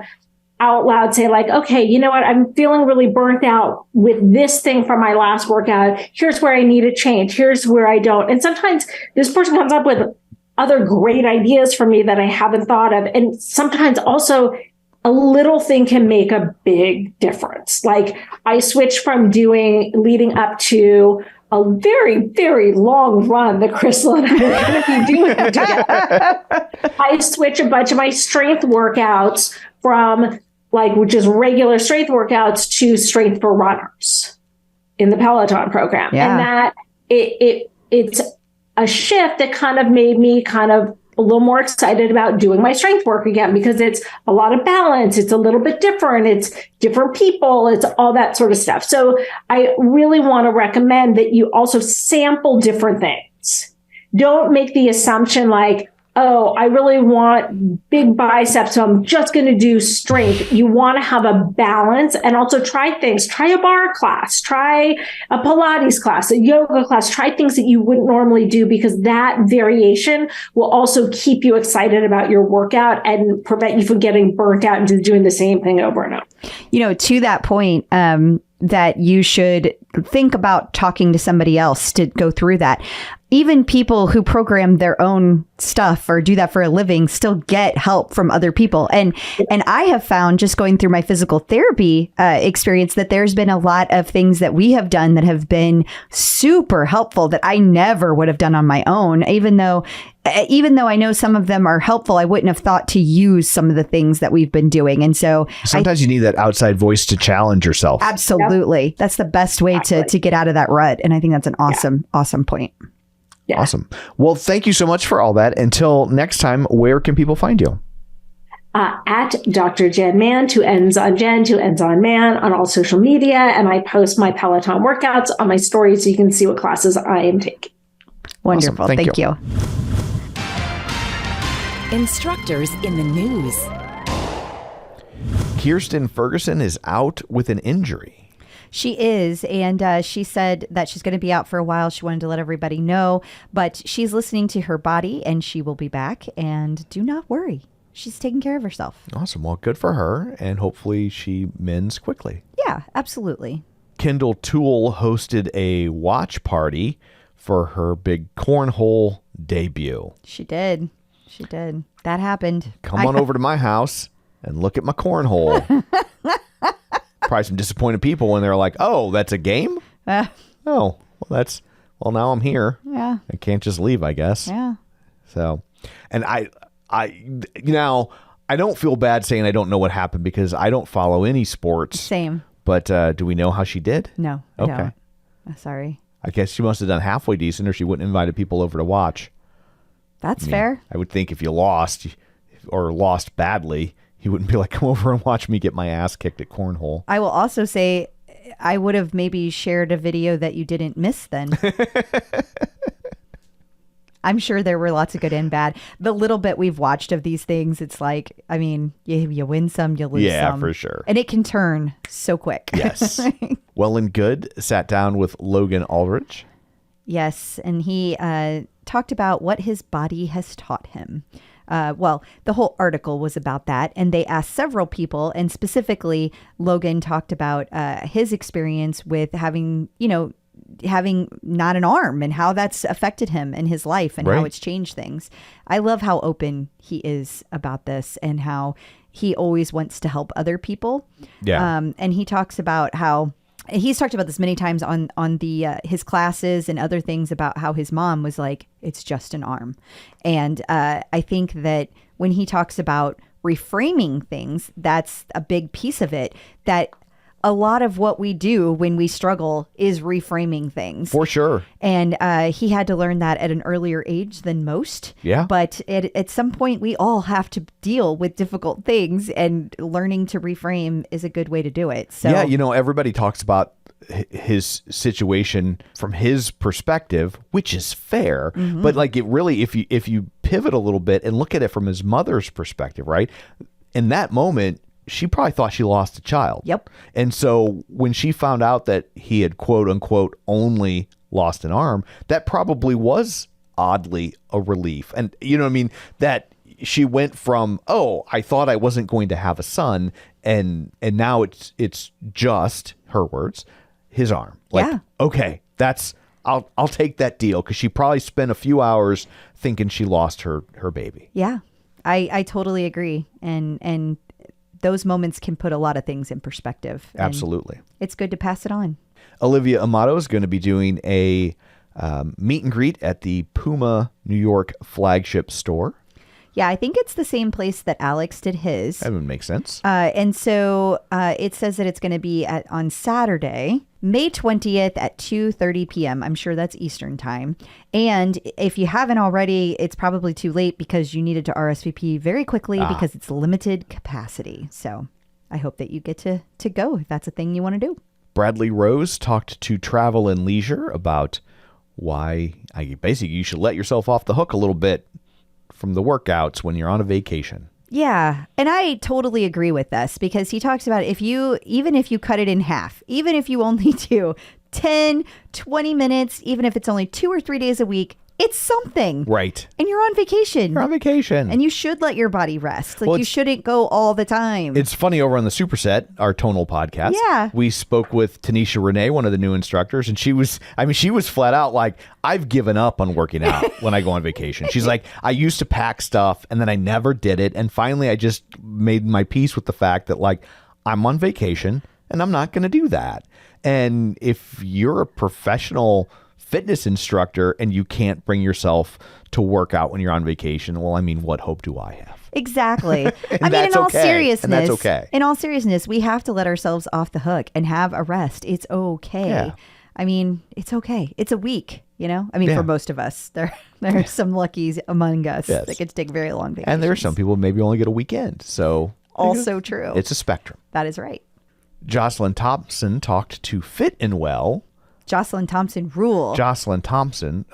out loud say okay, you know what? I'm feeling really burnt out with this thing from my last workout. Here's where I need a change. Here's where I don't. And sometimes this person comes up with other great ideas for me that I haven't thought of. And sometimes also a little thing can make a big difference. I switched from leading up to a very, very long run that Crystal and I are going to be doing together. I switch a bunch of my strength workouts from which is regular strength workouts to strength for runners in the Peloton program. Yeah. And that it's a shift that kind of made me kind of a little more excited about doing my strength work again, because it's a lot of balance. It's a little bit different. It's different people. It's all that sort of stuff. So I really want to recommend that you also sample different things. Don't make the assumption oh, I really want big biceps, so I'm just going to do strength. You want to have a balance and also try things. Try a bar class, try a Pilates class, a yoga class, try things that you wouldn't normally do, because that variation will also keep you excited about your workout and prevent you from getting burnt out into doing the same thing over and over. You know, to that point, that you should think about talking to somebody else to go through that. Even people who program their own stuff or do that for a living still get help from other people. And I have found, just going through my physical therapy experience, that there's been a lot of things that we have done that have been super helpful that I never would have done on my own. Even though I know some of them are helpful, I wouldn't have thought to use some of the things that we've been doing. And so sometimes you need that outside voice to challenge yourself. Absolutely. Yep. That's the best way to get out of that rut. And I think that's an awesome point. Yeah. Awesome. Well, thank you so much for all that. Until next time, where can people find you? At Dr. Jenn Man, 2 N's on Jen, 2 N's on Man, on all social media. And I post my Peloton workouts on my story so you can see what classes I am taking. Wonderful. Awesome. Thank you. Instructors in the news. Kirsten Ferguson is out with an injury. She is, and she said that she's going to be out for a while. She wanted to let everybody know, but she's listening to her body, and she will be back. And do not worry. She's taking care of herself. Awesome. Well, good for her, and hopefully she mends quickly. Yeah, absolutely. Kendall Toole hosted a watch party for her big cornhole debut. She did. That happened. Come on over to my house and look at my cornhole. Probably some disappointed people when they're like, oh, that's a game? Well, now I'm here. Yeah. I can't just leave, I guess. Yeah. So, and I don't feel bad saying I don't know what happened because I don't follow any sports. Same. But do we know how she did? No. Okay. I don't. Sorry. I guess she must have done halfway decent or she wouldn't have invited people over to watch. That's fair. I would think if you lost or lost badly, you wouldn't be like, come over and watch me get my ass kicked at cornhole. I will also say I would have maybe shared a video that you didn't miss then. I'm sure there were lots of good and bad. The little bit we've watched of these things, it's like, I mean, you win some, you lose some. Yeah, for sure. And it can turn so quick. Yes. Well+Good sat down with Logan Aldridge. Yes, and he talked about what his body has taught him. Well, the whole article was about that, and they asked several people, and specifically Logan talked about his experience with having not an arm and how that's affected him in his life and how it's changed things. I love how open he is about this and how he always wants to help other people. Yeah. And he talks about how he's talked about this many times on the his classes and other things about how his mom was like, it's just an arm. And I think that when he talks about reframing things, that's a big piece of it, that a lot of what we do when we struggle is reframing things. For sure. And he had to learn that at an earlier age than most. Yeah. But at some point, we all have to deal with difficult things, and learning to reframe is a good way to do it. So yeah, everybody talks about his situation from his perspective, which is fair. Mm-hmm. But like, it really, if you pivot a little bit and look at it from his mother's perspective, right? In that moment, she probably thought she lost a child. Yep. And so when she found out that he had quote unquote only lost an arm, that probably was oddly a relief. And you know what I mean? That she went from, oh, I thought I wasn't going to have a son, and now it's just, her words, his arm. Like, yeah. Okay, I'll take that deal, because she probably spent a few hours thinking she lost her baby. Yeah. I totally agree. And those moments can put a lot of things in perspective. Absolutely. It's good to pass it on. Olivia Amato is going to be doing a meet and greet at the Puma New York flagship store. Yeah, I think it's the same place that Alex did his. That would make sense. And so it says that it's going to be on Saturday, May 20th at 2:30 p.m. I'm sure that's Eastern time. And if you haven't already, it's probably too late because you needed to RSVP very quickly because it's limited capacity. So I hope that you get to go if that's a thing you want to do. Bradley Rose talked to Travel and Leisure about why basically you should let yourself off the hook a little bit from the workouts when you're on a vacation. Yeah. And I totally agree with this because he talks about even if you cut it in half, even if you only do 10, 20 minutes, even if it's only 2 or 3 days a week, it's something. Right. And you're on vacation. You're on vacation. And you should let your body rest. Like, you shouldn't go all the time. It's funny, over on the Superset, our tonal podcast. Yeah. We spoke with Tanisha Renee, one of the new instructors, and she was flat out like, I've given up on working out when I go on vacation. She's like, I used to pack stuff and then I never did it. And finally, I just made my peace with the fact that, like, I'm on vacation and I'm not going to do that. And if you're a professional fitness instructor and you can't bring yourself to work out when you're on vacation, well, I mean, what hope do I have? Exactly. I mean, that's in all okay. seriousness, And that's okay. In all seriousness, we have to let ourselves off the hook and have a rest. It's okay. Yeah. I mean, it's okay. It's a week, you know? I mean, Yeah. for most of us, there are some luckies among us Yes. that get to take very long vacations. And there are some people who maybe only get a weekend. So Also true. it's a spectrum. That is right. Joslyn Thompson talked to Fit and Well. Joslyn Thompson rule. Joslyn Thompson.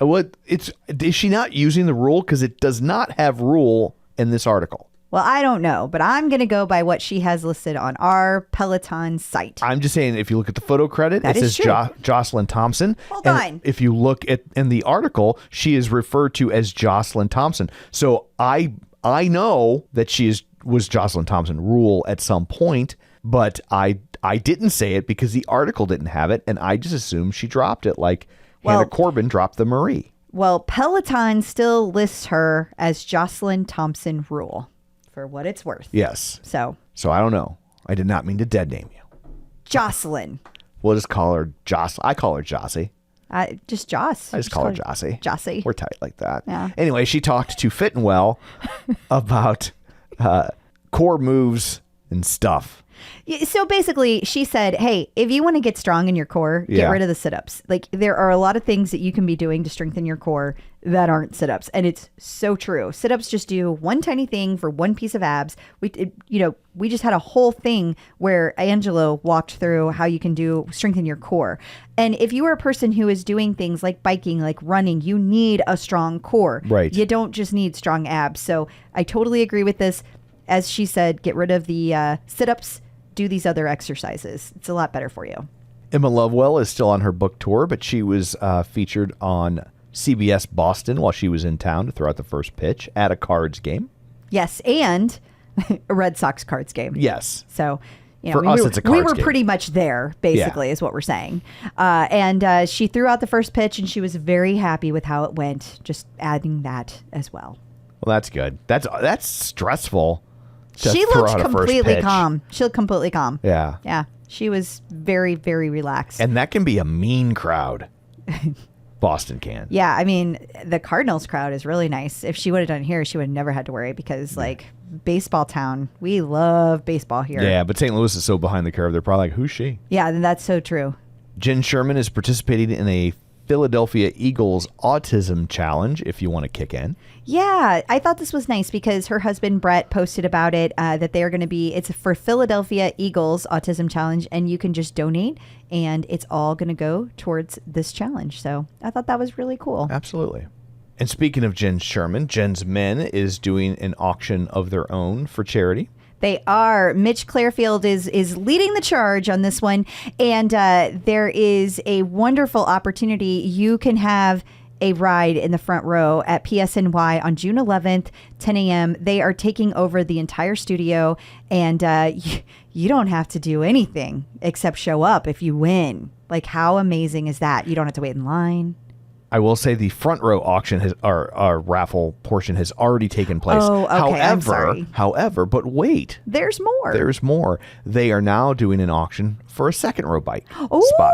Is she not using the rule? Because it does not have rule in this article. Well, I don't know, but I'm going to go by what she has listed on our Peloton site. I'm just saying, if you look at the photo credit, That it is says true. Joslyn Thompson. Hold And on. if you look in the article, she is referred to as Joslyn Thompson. So I know that was Joslyn Thompson rule at some point, but I didn't say it because the article didn't have it, and I just assumed she dropped it like Hannah Corbin dropped the Marie. Well, Peloton still lists her as Joslyn Thompson rule, for what it's worth. Yes. So, So I don't know. I did not mean to dead name you. Jocelyn. We'll just call her Joss. I call her Jossie. Just Joss. I just call her Jossie. Jossie. We're tight like that. Yeah. Anyway, she talked to Fit and Well about core moves and stuff. Yeah, so basically, she said, hey, if you want to get strong in your core, get Yeah. rid of the sit-ups. Like, there are a lot of things that you can be doing to strengthen your core that aren't sit-ups. And it's so true. Sit-ups just do one tiny thing for one piece of abs. We just had a whole thing where Angelo walked through how you can strengthen your core. And if you are a person who is doing things like biking, like running, you need a strong core. Right. You don't just need strong abs. So I totally agree with this. As she said, get rid of the sit-ups. Do these other exercises. It's a lot better for you. Emma Lovewell is still on her book tour, but she was featured on CBS Boston while she was in town to throw out the first pitch at a Cards game. Yes, and a Red Sox Cards game. Yes. So, For us, it's a Cards we were game. pretty much there, basically, is what we're saying. And she threw out the first pitch, and she was very happy with how it went. Just adding that as well. Well, that's good. That's stressful. to She throw looked out a first completely pitch. calm. She looked completely calm. Yeah. Yeah. She was very, very relaxed. And that can be a mean crowd. Boston can. Yeah, I mean, the Cardinals crowd is really nice. If she would have done here, she would have never had to worry because, like, baseball town, we love baseball here. Yeah, but St. Louis is so behind the curve, they're probably like, who's she? Yeah, and that's so true. Jenn Sherman is participating in a Philadelphia Eagles Autism Challenge, if you want to kick in. Yeah, I thought this was nice because her husband Brett posted about it, that they're going to be, it's for Philadelphia Eagles Autism Challenge, and you can just donate, and it's all going to go towards this challenge. So I thought that was really cool. Absolutely. And speaking of Jenn Sherman, Jenn's Men is doing an auction of their own for charity. They are. Mitch Clairfield is leading the charge on this one. And there is a wonderful opportunity. You can have a ride in the front row at PSNY on June 11th, 10 a.m. They are taking over the entire studio. And you don't have to do anything except show up if you win. Like, how amazing is that? You don't have to wait in line. I will say the front row auction our raffle portion has already taken place. Oh, okay, I'm sorry. However, but wait. There's more. There's more. They are now doing an auction for a second row bike Ooh. spot.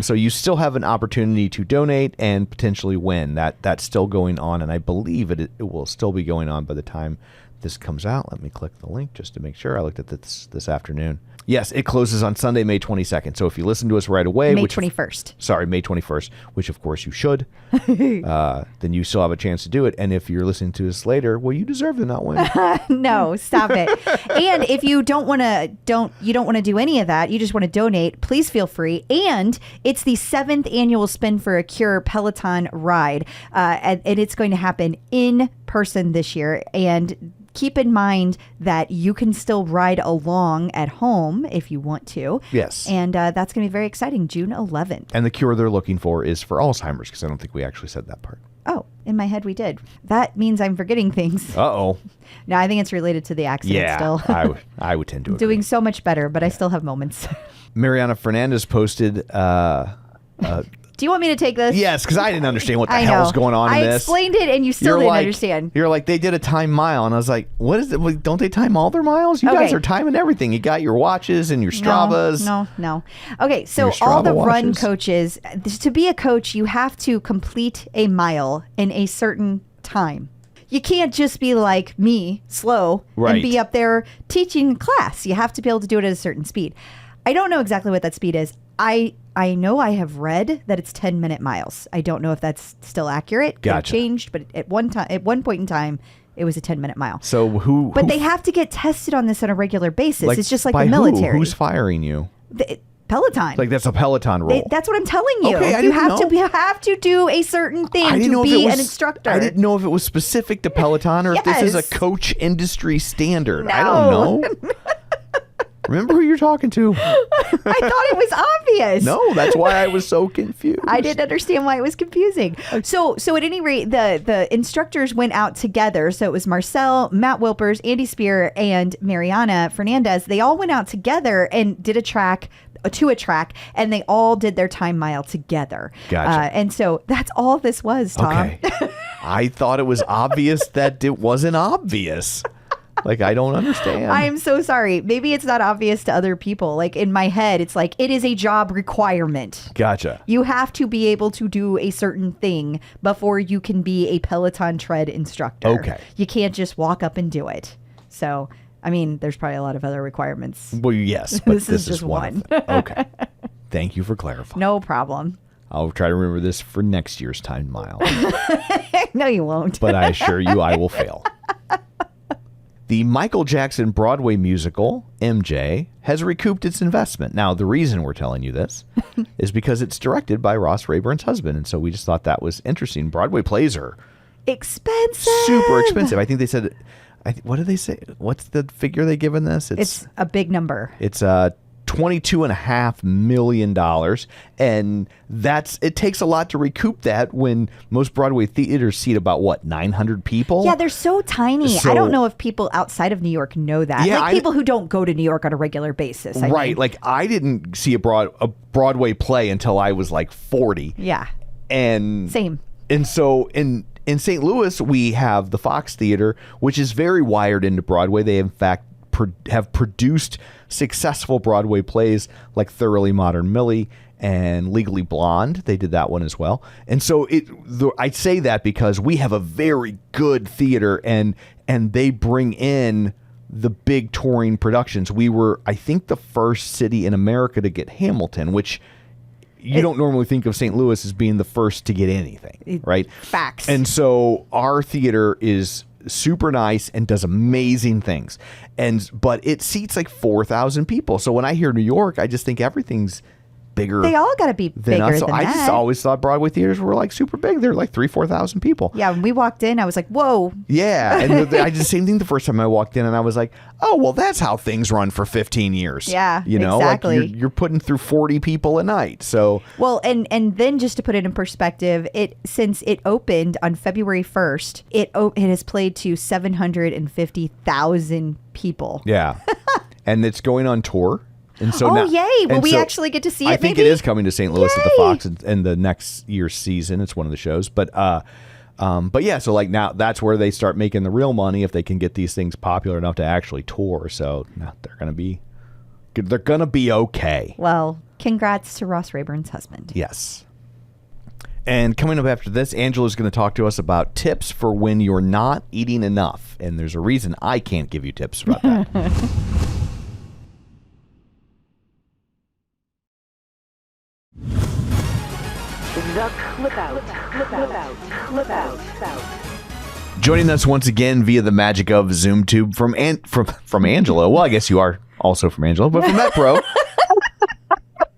So you still have an opportunity to donate and potentially win. That's still going on, and I believe it will still be going on by the time this comes out, let me click the link just to make sure. I looked at this afternoon. Yes, it closes on Sunday, May 22nd. So if you listen to us right away, May 21st. Sorry, May 21st, which of course you should. Then you still have a chance to do it. And if you're listening to us later, well, you deserve to not win. No, stop it. And if you don't want to do any of that, you just want to donate, please feel free. And it's the 7th annual Spin for a Cure Peloton ride, and it's going to happen in person this year. And keep in mind that you can still ride along at home if you want to. Yes. And that's going to be very exciting, June 11th. And the cure they're looking for is for Alzheimer's, because I don't think we actually said that part. Oh, in my head we did. That means I'm forgetting things. Uh-oh. No, I think it's related to the accident still. I would tend to agree. Doing so much better, but I still have moments. Mariana Fernandez posted... Do you want me to take this? Yes, because I didn't understand what the hell's going on in I this. explained it, and you still didn't understand. You're like, they did a time mile. And I was like, what is it? Well, don't they time all their miles? You guys are timing everything. You got your watches and your Stravas. No. Okay, so all the run coaches, to be a coach, you have to complete a mile in a certain time. You can't just be like me, slow, and be up there teaching class. You have to be able to do it at a certain speed. I don't know exactly what that speed is. I know I have read that it's 10-minute miles. I don't know if that's still accurate. Gotcha. It changed, but at one point in time, it was a 10-minute mile. So But they have to get tested on this on a regular basis. Like, it's just like by the military. Who's firing you? Peloton. Like, that's a Peloton rule. That's what I'm telling you. Okay, you have to do a certain thing to be an instructor. I didn't know if it was specific to Peloton or if this is a coach industry standard. No. I don't know. Remember who you're talking to. I thought it was obvious. No, that's why I was so confused. I didn't understand why it was confusing. So at any rate, the instructors went out together. So it was Marcel, Matt Wilpers, Andy Spear, and Mariana Fernandez. They all went out together and did a track, and they all did their time mile together. Gotcha. And so that's all this was, Tom. Okay. I thought it was obvious that it wasn't obvious. Like, I don't understand. I am so sorry. Maybe it's not obvious to other people. Like, in my head, it's like, it is a job requirement. Gotcha. You have to be able to do a certain thing before you can be a Peloton tread instructor. Okay. You can't just walk up and do it. So, I mean, there's probably a lot of other requirements. Well, yes, but this is just one. Okay. Thank you for clarifying. No problem. I'll try to remember this for next year's time mile. No, you won't. But I assure you I will fail. The Michael Jackson Broadway musical, MJ, has recouped its investment. Now, the reason we're telling you this is because it's directed by Ross Rayburn's husband. And so we just thought that was interesting. Broadway plays are expensive. Super expensive. I think they said, what did they say? What's the figure they give in this? It's a big number. It's $22.5 million. And it takes a lot to recoup that when most Broadway theaters seat about 900 people? Yeah, they're so tiny. I don't know if people outside of New York know that. Yeah, people who don't go to New York on a regular basis. I mean. Like, I didn't see a Broadway play until I was like 40. Yeah. And same. And so in St. Louis, we have the Fox Theater, which is very wired into Broadway. They, in fact, have produced successful Broadway plays like Thoroughly Modern Millie and Legally Blonde. They did that one as well. And so I say that because we have a very good theater and they bring in the big touring productions. We were, I think, the first city in America to get Hamilton, which you don't normally think of St. Louis as being the first to get anything, right? Facts. And so our theater is super nice and does amazing things. But it seats like 4,000 people. So when I hear New York, I just think everything's bigger. They all got to be bigger us. So than I that. just always thought Broadway theaters were like super big. They're like 3,000-4,000 people. Yeah, when we walked in, I was like, whoa. Yeah, and I did the same thing the first time I walked in, and I was like, oh, well, that's how things run for 15 years. Yeah, exactly. Like you're putting through 40 people a night. So well, and then just to put it in perspective, since it opened on February 1st, it has played to 750,000 people. Yeah, and it's going on tour. And so yay! Will we actually get to see it? I think it is coming to St. Louis at the Fox in the next year's season. It's one of the shows, but yeah. So like now, that's where they start making the real money if they can get these things popular enough to actually tour. So they're gonna be okay. Well, congrats to Ross Rayburn's husband. Yes. And coming up after this, Angela's going to talk to us about tips for when you're not eating enough. And there's a reason I can't give you tips about that. The Clip Out. Joining us once again via the magic of ZoomTube from Angela. Well, I guess you are also from Angela, but from MetPro.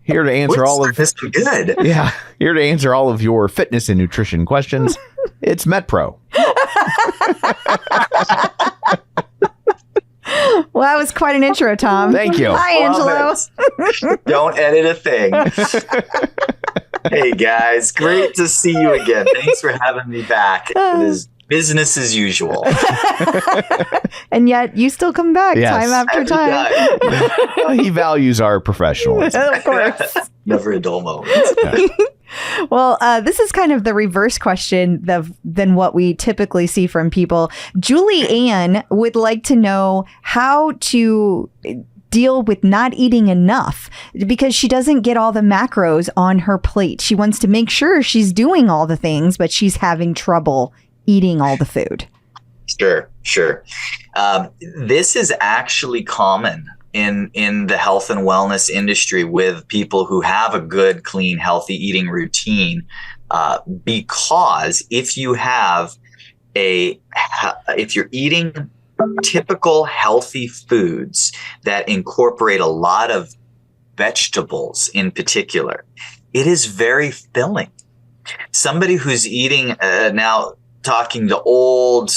Here to answer all of this good. Yeah, here to answer all of your fitness and nutrition questions. It's MetPro. Well, that was quite an intro, Tom. Thank you. Hi, Angelo. Don't edit a thing. Hey, guys. Great to see you again. Thanks for having me back. It is business as usual. And yet you still come back time after time. He values our professionalism. Of course. Never a dull moment. Well, this is kind of the reverse question than what we typically see from people. Julie Ann would like to know how to deal with not eating enough because she doesn't get all the macros on her plate. She wants to make sure she's doing all the things, but she's having trouble eating all the food. Sure. This is actually common in the health and wellness industry with people who have a good, clean, healthy eating routine. Because if you're eating typical healthy foods that incorporate a lot of vegetables in particular, it is very filling. Somebody who's eating now, talking the old,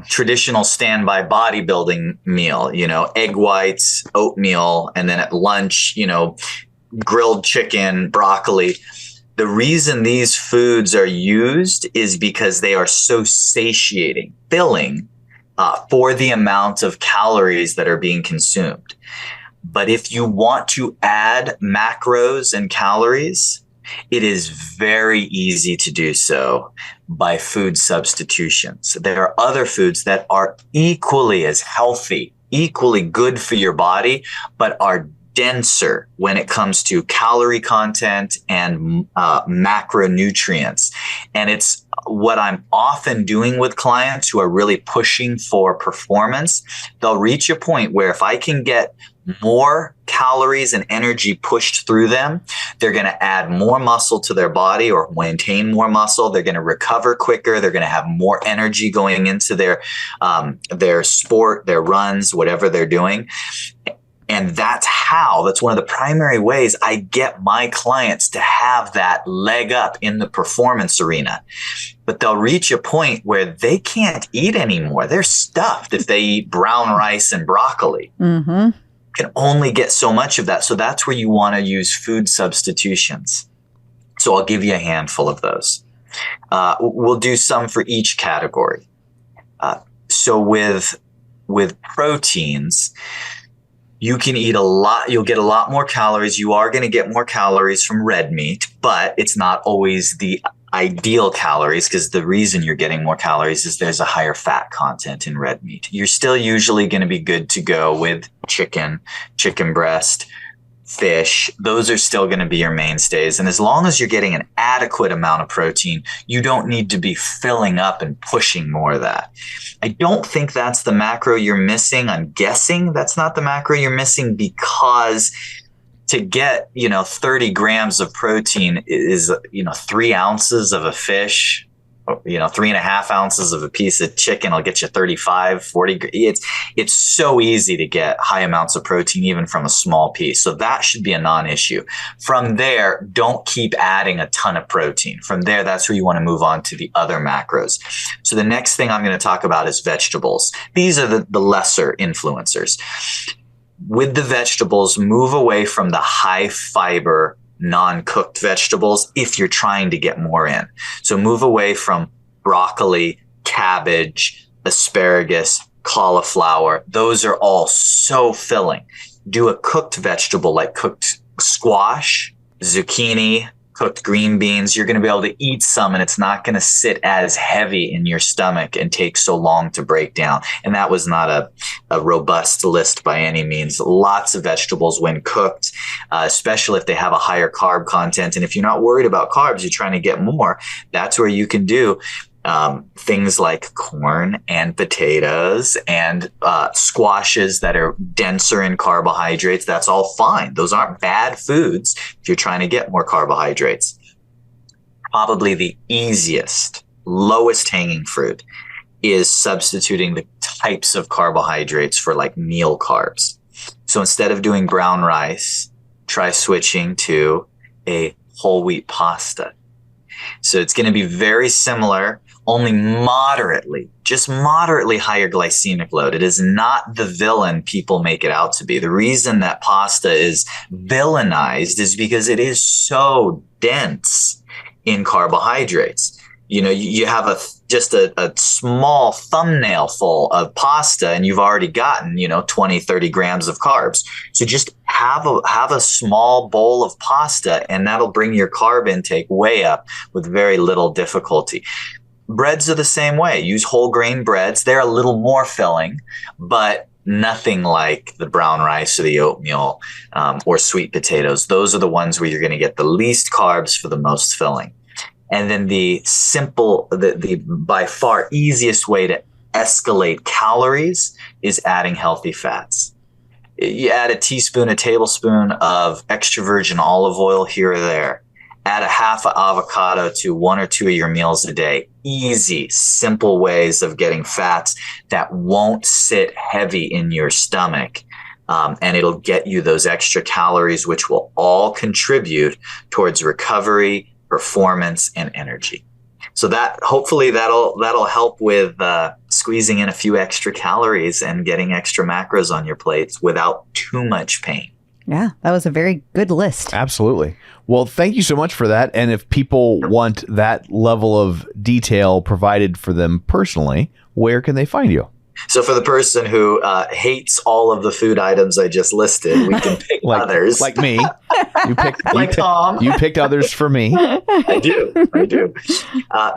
traditional standby bodybuilding meal, egg whites, oatmeal, and then at lunch, grilled chicken, broccoli. The reason these foods are used is because they are so satiating, filling for the amount of calories that are being consumed. But if you want to add macros and calories, it is very easy to do so by food substitutions. There are other foods that are equally as healthy, equally good for your body, but are denser when it comes to calorie content and macronutrients. And it's what I'm often doing with clients who are really pushing for performance. They'll reach a point where if I can get more calories and energy pushed through them, they're going to add more muscle to their body or maintain more muscle. They're going to recover quicker. They're going to have more energy going into their sport, their runs, whatever they're doing. And that's one of the primary ways I get my clients to have that leg up in the performance arena. But they'll reach a point where they can't eat anymore. They're stuffed if they eat brown rice and broccoli. Mm-hmm. Can only get so much of that. So that's where you want to use food substitutions. So I'll give you a handful of those. We'll do some for each category. So with proteins, you can eat a lot. You'll get a lot more calories. You are going to get more calories from red meat, but it's not always the ideal calories because the reason you're getting more calories is there's a higher fat content in red meat. You're still usually going to be good to go with chicken breast, fish. Those are still going to be your mainstays. And as long as you're getting an adequate amount of protein, you don't need to be filling up and pushing more of that. I don't think that's the macro you're missing. I'm guessing that's not the macro you're missing because to get, 30 grams of protein is, 3 ounces of a fish, 3.5 ounces of a piece of chicken will get you 35, 40. It's so easy to get high amounts of protein, even from a small piece. So that should be a non-issue. From there, don't keep adding a ton of protein. From there, that's where you want to move on to the other macros. So the next thing I'm going to talk about is vegetables. These are the lesser influencers. With the vegetables, move away from the high fiber, non-cooked vegetables if you're trying to get more in. So move away from broccoli, cabbage, asparagus, cauliflower. Those are all so filling. Do a cooked vegetable like cooked squash, zucchini, cooked green beans. You're going to be able to eat some, and it's not going to sit as heavy in your stomach and take so long to break down. And that was not a robust list by any means. Lots of vegetables when cooked, especially if they have a higher carb content. And if you're not worried about carbs, you're trying to get more, that's where you can do things like corn and potatoes and squashes that are denser in carbohydrates. That's all fine. Those aren't bad foods if you're trying to get more carbohydrates. Probably the easiest, lowest hanging fruit is substituting the types of carbohydrates for like meal carbs. So instead of doing brown rice, try switching to a whole wheat pasta. So it's going to be very similar, only just moderately higher glycemic load. It is not the villain people make it out to be. The reason that pasta is villainized is because it is so dense in carbohydrates. You know, you have just a small thumbnail full of pasta and you've already gotten, 20, 30 grams of carbs. So just have a small bowl of pasta and that'll bring your carb intake way up with very little difficulty. Breads are the same way. Use whole grain breads. They're a little more filling, but nothing like the brown rice or the oatmeal or sweet potatoes. Those are the ones where you're going to get the least carbs for the most filling. And then the by far easiest way to escalate calories is adding healthy fats. You add a tablespoon of extra virgin olive oil here or there. Add a half an avocado to one or two of your meals a day. Easy, simple ways of getting fats that won't sit heavy in your stomach. And it'll get you those extra calories, which will all contribute towards recovery, performance, and energy. So that hopefully that'll help with squeezing in a few extra calories and getting extra macros on your plates without too much pain. Yeah, that was a very good list. Absolutely. Well, thank you so much for that. And if people want that level of detail provided for them personally, where can they find you? So for the person who hates all of the food items I just listed, we can pick others. Like me. Tom. You picked others for me. I do.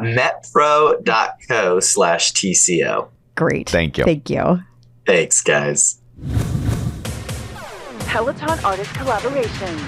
Metpro.co/TCO. Great. Thank you. Thank you. Thanks, guys. Peloton artist collaboration.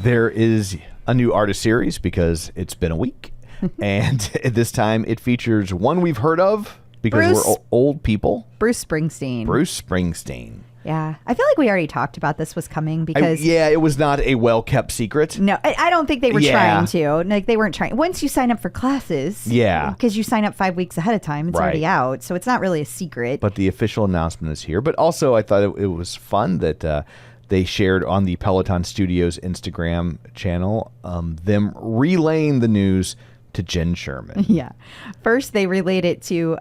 There is a new artist series because it's been a week. And this time it features one we've heard of because we're old people. Bruce Springsteen. Yeah. I feel like we already talked about this was coming because... it was not a well-kept secret. No, I don't think they were trying to. Like, they weren't trying. Once you sign up for classes... Yeah. Because you sign up 5 weeks ahead of time. It's already out. So it's not really a secret. But the official announcement is here. But also, I thought it was fun that they shared on the Peloton Studios Instagram channel them relaying the news to Jenn Sherman. Yeah. First, they relayed it to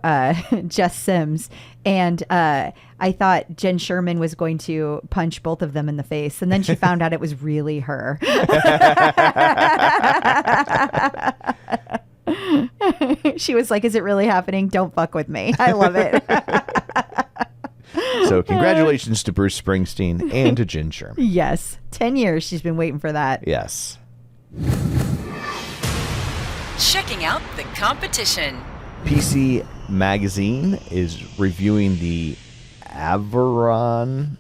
Jess Sims. And I thought Jenn Sherman was going to punch both of them in the face. And then she found out it was really her. She was like, is it really happening? Don't fuck with me. I love it. So congratulations to Bruce Springsteen and to Jenn Sherman. Yes. 10 years she's been waiting for that. Yes. Checking out the competition. PC Magazine is reviewing the Averon,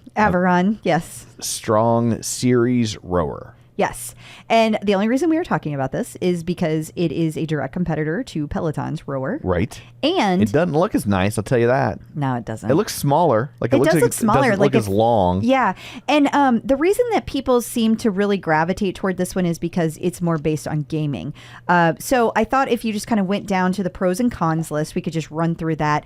yes. Strong Series rower. Yes. And the only reason we are talking about this is because it is a direct competitor to Peloton's rower. Right. And it doesn't look as nice, I'll tell you that. No, it doesn't. It looks smaller. Like it does look smaller. It doesn't look as long. Yeah. And the reason that people seem to really gravitate toward this one is because it's more based on gaming. So I thought if you just kind of went down to the pros and cons list, we could just run through that.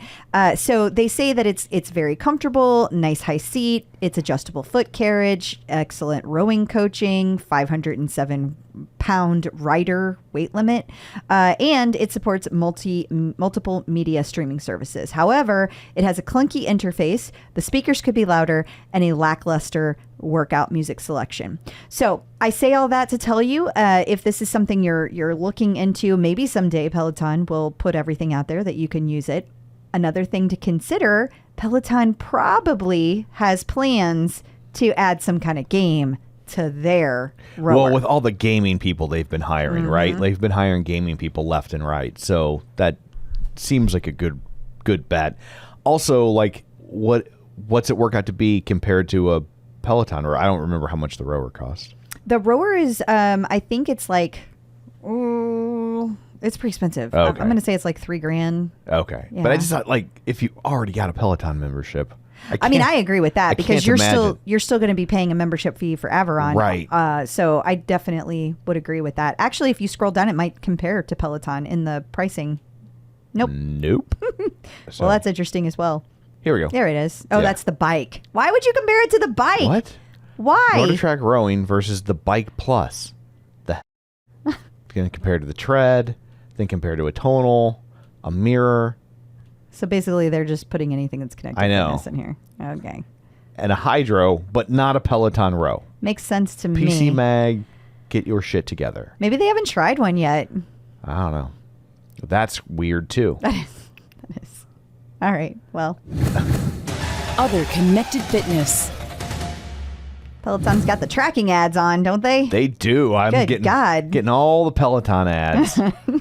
So they say that it's very comfortable, nice high seat, it's adjustable foot carriage, excellent rowing coaching, 507-pound rider weight limit, and it supports multiple media streaming services. However, it has a clunky interface, the speakers could be louder, and a lackluster workout music selection. So I say all that to tell you, if this is something you're looking into, maybe someday Peloton will put everything out there that you can use it. Another thing to consider, Peloton probably has plans to add some kind of game to their rower. Well, with all the gaming people they've been hiring, right? They've been hiring gaming people left and right. So that seems like a good bet. Also, like what's it work out to be compared to a Peloton rower? I don't remember how much the rower costs. The rower is, I think it's like, it's pretty expensive. Okay. I'm going to say it's like $3,000. Okay. Yeah. But I just thought, like, if you already got a Peloton membership. I mean, I agree with that because can't you're imagine. still going to be paying a membership fee for Averon. Right. So I definitely would agree with that. Actually, if you scroll down, it might compare to Peloton in the pricing. Nope. So, Well, that's interesting as well. here we go. There it is. Oh, Yeah. that's the bike. Why would you compare it to the bike? What? Why? Motor track rowing versus the Bike Plus. Going to compare to the tread, then compare to a tonal, a mirror, So basically, they're just putting anything that's connected I to know. fitness in here. Okay. and a hydro, but not a Peloton row. Makes sense to PC me. Mag, get your shit together. Maybe they haven't tried one yet. I don't know. That's weird too. That is. All right. Well, Other connected fitness. Peloton's got the tracking ads on, don't they? They do. I'm Good God. getting all the Peloton ads,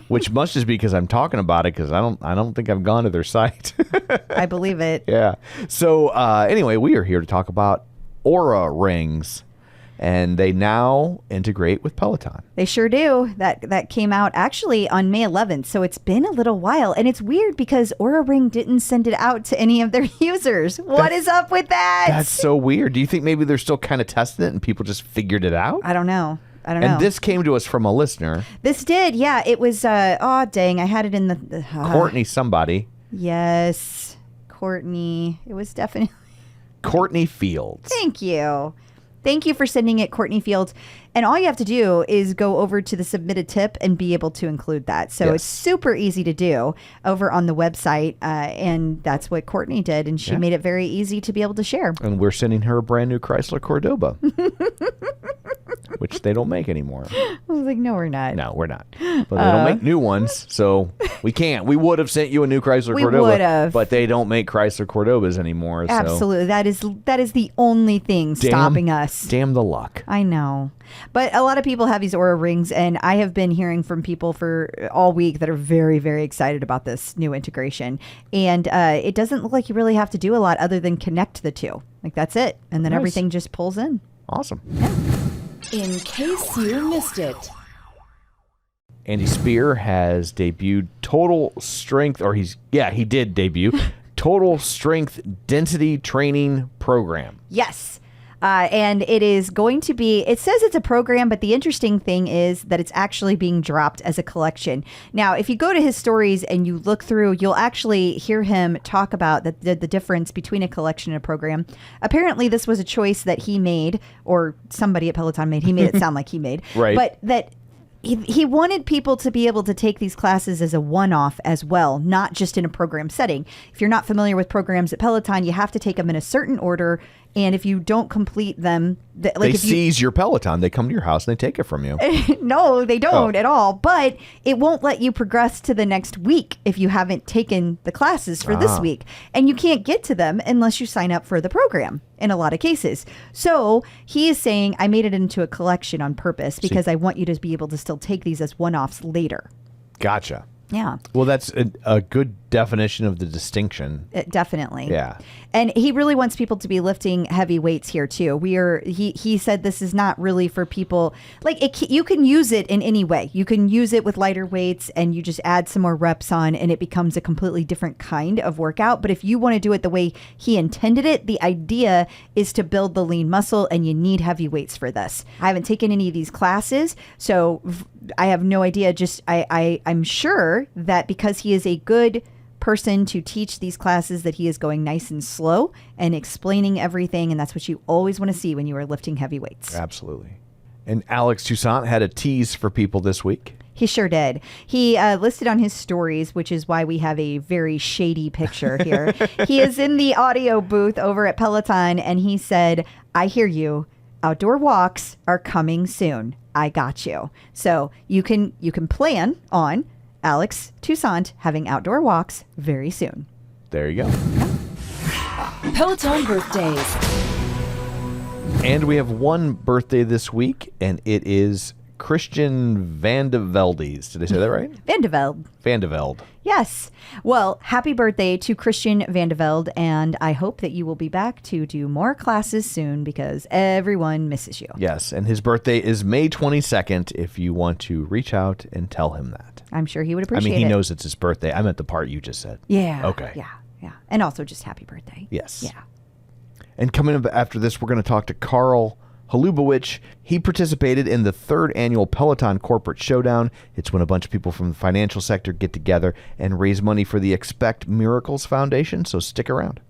which must just be because I'm talking about it because I don't think I've gone to their site. I believe it. Yeah. So anyway, we are here to talk about Aura rings, and they now integrate with Peloton. They sure do. That came out actually on May 11th, so it's been a little while. And it's weird because Aura Ring didn't send it out to any of their users. What is up with that? That's so weird. Do you think maybe they're still kind of testing it and people just figured it out? I don't know. And this came to us from a listener, This did, yeah. It was, oh, dang. I had it in the Courtney somebody. Yes, Courtney. It was definitely. Courtney Fields. Thank you. Thank you for sending it, Courtney Fields. And all you have to do is go over to the submitted tip and be able to include that. So Yes. it's super easy to do over on the website. And that's what Courtney did. And she made it very easy to be able to share. And we're sending her a brand new Chrysler Cordoba, which they don't make anymore. I was like, no, we're not. No, we're not. But they don't make new ones, so we can't. We would have sent you a new Chrysler We Cordoba, would've. but they don't make Chrysler Cordobas anymore. So Absolutely. That is the only thing stopping us. Damn the luck. I know. But a lot of people have these Aura rings, and I have been hearing from people for all week that are very, very excited about this new integration. And it doesn't look like you really have to do a lot other than connect the two. Like, that's it. And then Nice. everything just pulls in. Awesome. In case you missed it. Andy Spear has debuted Total Strength, or he did debut Total Strength Density Training Program. Yes. And it is going to be, it says it's a program, but the interesting thing is that it's actually being dropped as a collection. Now, if you go to his stories and you look through, you'll actually hear him talk about the difference between a collection and a program. Apparently, this was a choice that he made, or somebody at Peloton made. He made it sound like he made. Right. But that he wanted people to be able to take these classes as a one-off as well, not just in a program setting. If you're not familiar with programs at Peloton, you have to take them in a certain order. And if you don't complete them, They seize your Peloton. They come to your house and they take it from you. no, they don't at all. But it won't let you progress to the next week if you haven't taken the classes for this week. And you can't get to them unless you sign up for the program in a lot of cases. So he is saying, I made it into a collection on purpose because I want you to be able to still take these as one-offs later. Gotcha. Yeah. Well, that's a good definition of the distinction. Definitely. Yeah. And he really wants people to be lifting heavy weights here too. He said this is not really for people like you can use it in any way. You can use it with lighter weights and you just add some more reps on and it becomes a completely different kind of workout. But if you want to do it the way he intended it, the idea is to build the lean muscle and you need heavy weights for this. I haven't taken any of these classes, so I have no idea. Just I'm sure that because he is a good person to teach these classes, that he is going nice and slow and explaining everything, and that's what you always want to see when you are lifting heavy weights. Absolutely. And Alex Toussaint had a tease for people this week. He sure did. He listed on his stories, which is why we have a very shady picture here. He is in the audio booth over at Peloton, and he said, I hear you. Outdoor walks are coming soon. I got you. So you can plan on Alex Toussaint having outdoor walks very soon. There you go. Peloton birthdays. And we have one birthday this week, and it is Christian Van de Velde's. Did I say that right? Van de Velde. Van de Velde. Yes. Well, happy birthday to Christian Van de Velde, and I hope that you will be back to do more classes soon because everyone misses you. Yes, and his birthday is May 22nd if you want to reach out and tell him that. I'm sure he would appreciate it. He knows it's his birthday. I meant the part you just said. Yeah. Okay. Yeah. And also just happy birthday. Yes. Yeah. And coming up after this, we're going to talk to Carl Holubowich. He participated in the 3rd annual Peloton Corporate Showdown. It's when a bunch of people from the financial sector get together and raise money for the Expect Miracles Foundation, so stick around.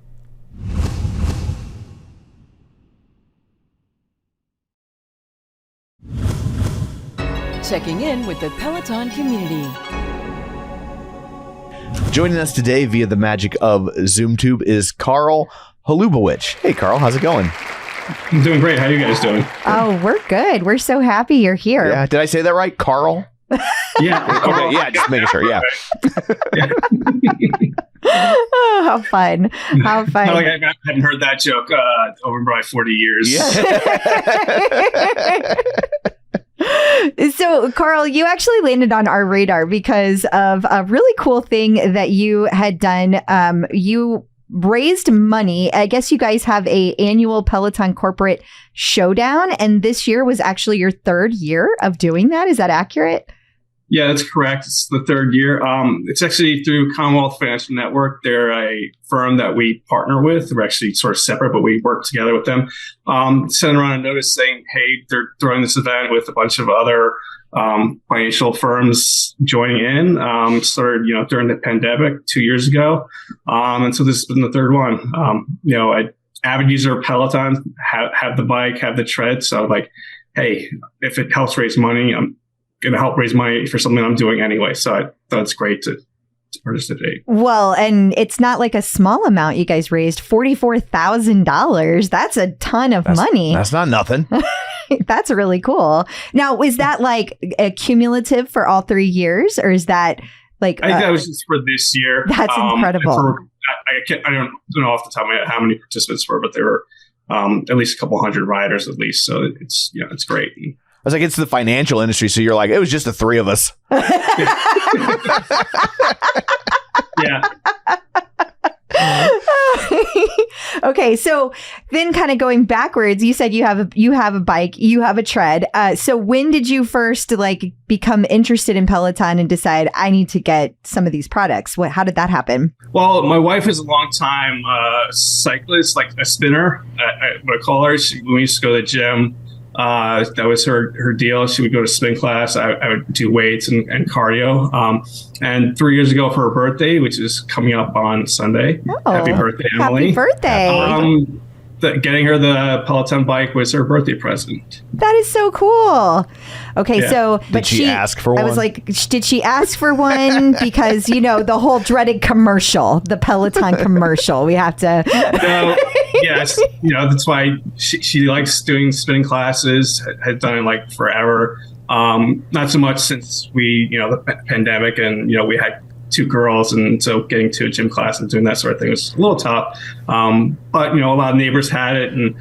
Checking in with the Peloton community. Joining us today via the magic of ZoomTube is Carl Holubowich. Hey, Carl, how's it going? I'm doing great. How are you guys doing? Oh, we're good. We're so happy you're here. Yeah, did I say that right? Carl? Yeah. Okay, yeah, just making sure, yeah. Oh, how fun. How fun. I hadn't heard that joke over probably 40 years. Yeah. So, Carl, you actually landed on our radar because of a really cool thing that you had done. You raised money. I guess you guys have a annual Peloton corporate showdown, and this year was actually your 3rd year of doing that. Is that accurate? Yeah, that's correct. It's the 3rd year. It's actually through Commonwealth Financial Network. They're a firm that we partner with. We're actually sort of separate, but we work together with them. Sent around a notice saying, hey, they're throwing this event with a bunch of other financial firms joining in. Started, during the pandemic 2 years ago. And so this has been the 3rd one. Avid user of Peloton, have the bike, have the tread. So like, hey, if it helps raise money, I'm going to help raise money for something I'm doing anyway. So I thought it's great to participate. Well, and it's not like a small amount you guys raised, $44,000. That's a ton of money. That's not nothing. That's really cool. Now, is that like a cumulative for all 3 years, or is that like... I think that was just for this year. That's incredible. I don't know off the top of my head how many participants were, but there were at least a couple hundred riders at least. So it's great. I was like, it's the financial industry, so you're like, it was just the 3 of us. Yeah. Okay, so then kind of going backwards, you said you have a bike, you have a tread. So when did you first become interested in Peloton and decide I need to get some of these products? How did that happen? Well, my wife is a long-time cyclist, like a spinner. What I call her. We used to go to the gym. That was her deal. She would go to spin class. I would do weights and cardio. And 3 years ago for her birthday, which is coming up on Sunday. Oh, happy birthday, Emily. Happy birthday. Getting her the Peloton bike was her birthday present. That is so cool. Okay, Yeah. so Did she ask for one? I was like, did she ask for one? Because, the whole dreaded commercial, the Peloton commercial, we have to. No, yes, that's why she likes doing spinning classes, had done it forever. Not so much since the pandemic and, we had 2 girls, and so getting to a gym class and doing that sort of thing was a little tough. But a lot of neighbors had it, and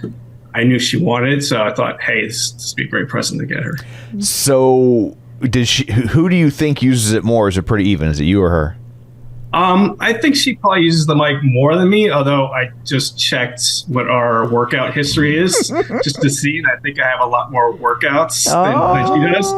I knew she wanted it, so I thought, hey, this would be a great present to get her. So, who do you think uses it more? Is it pretty even? Is it you or her? I think she probably uses the mic more than me, although I just checked what our workout history is just to see, and I think I have a lot more workouts than she does.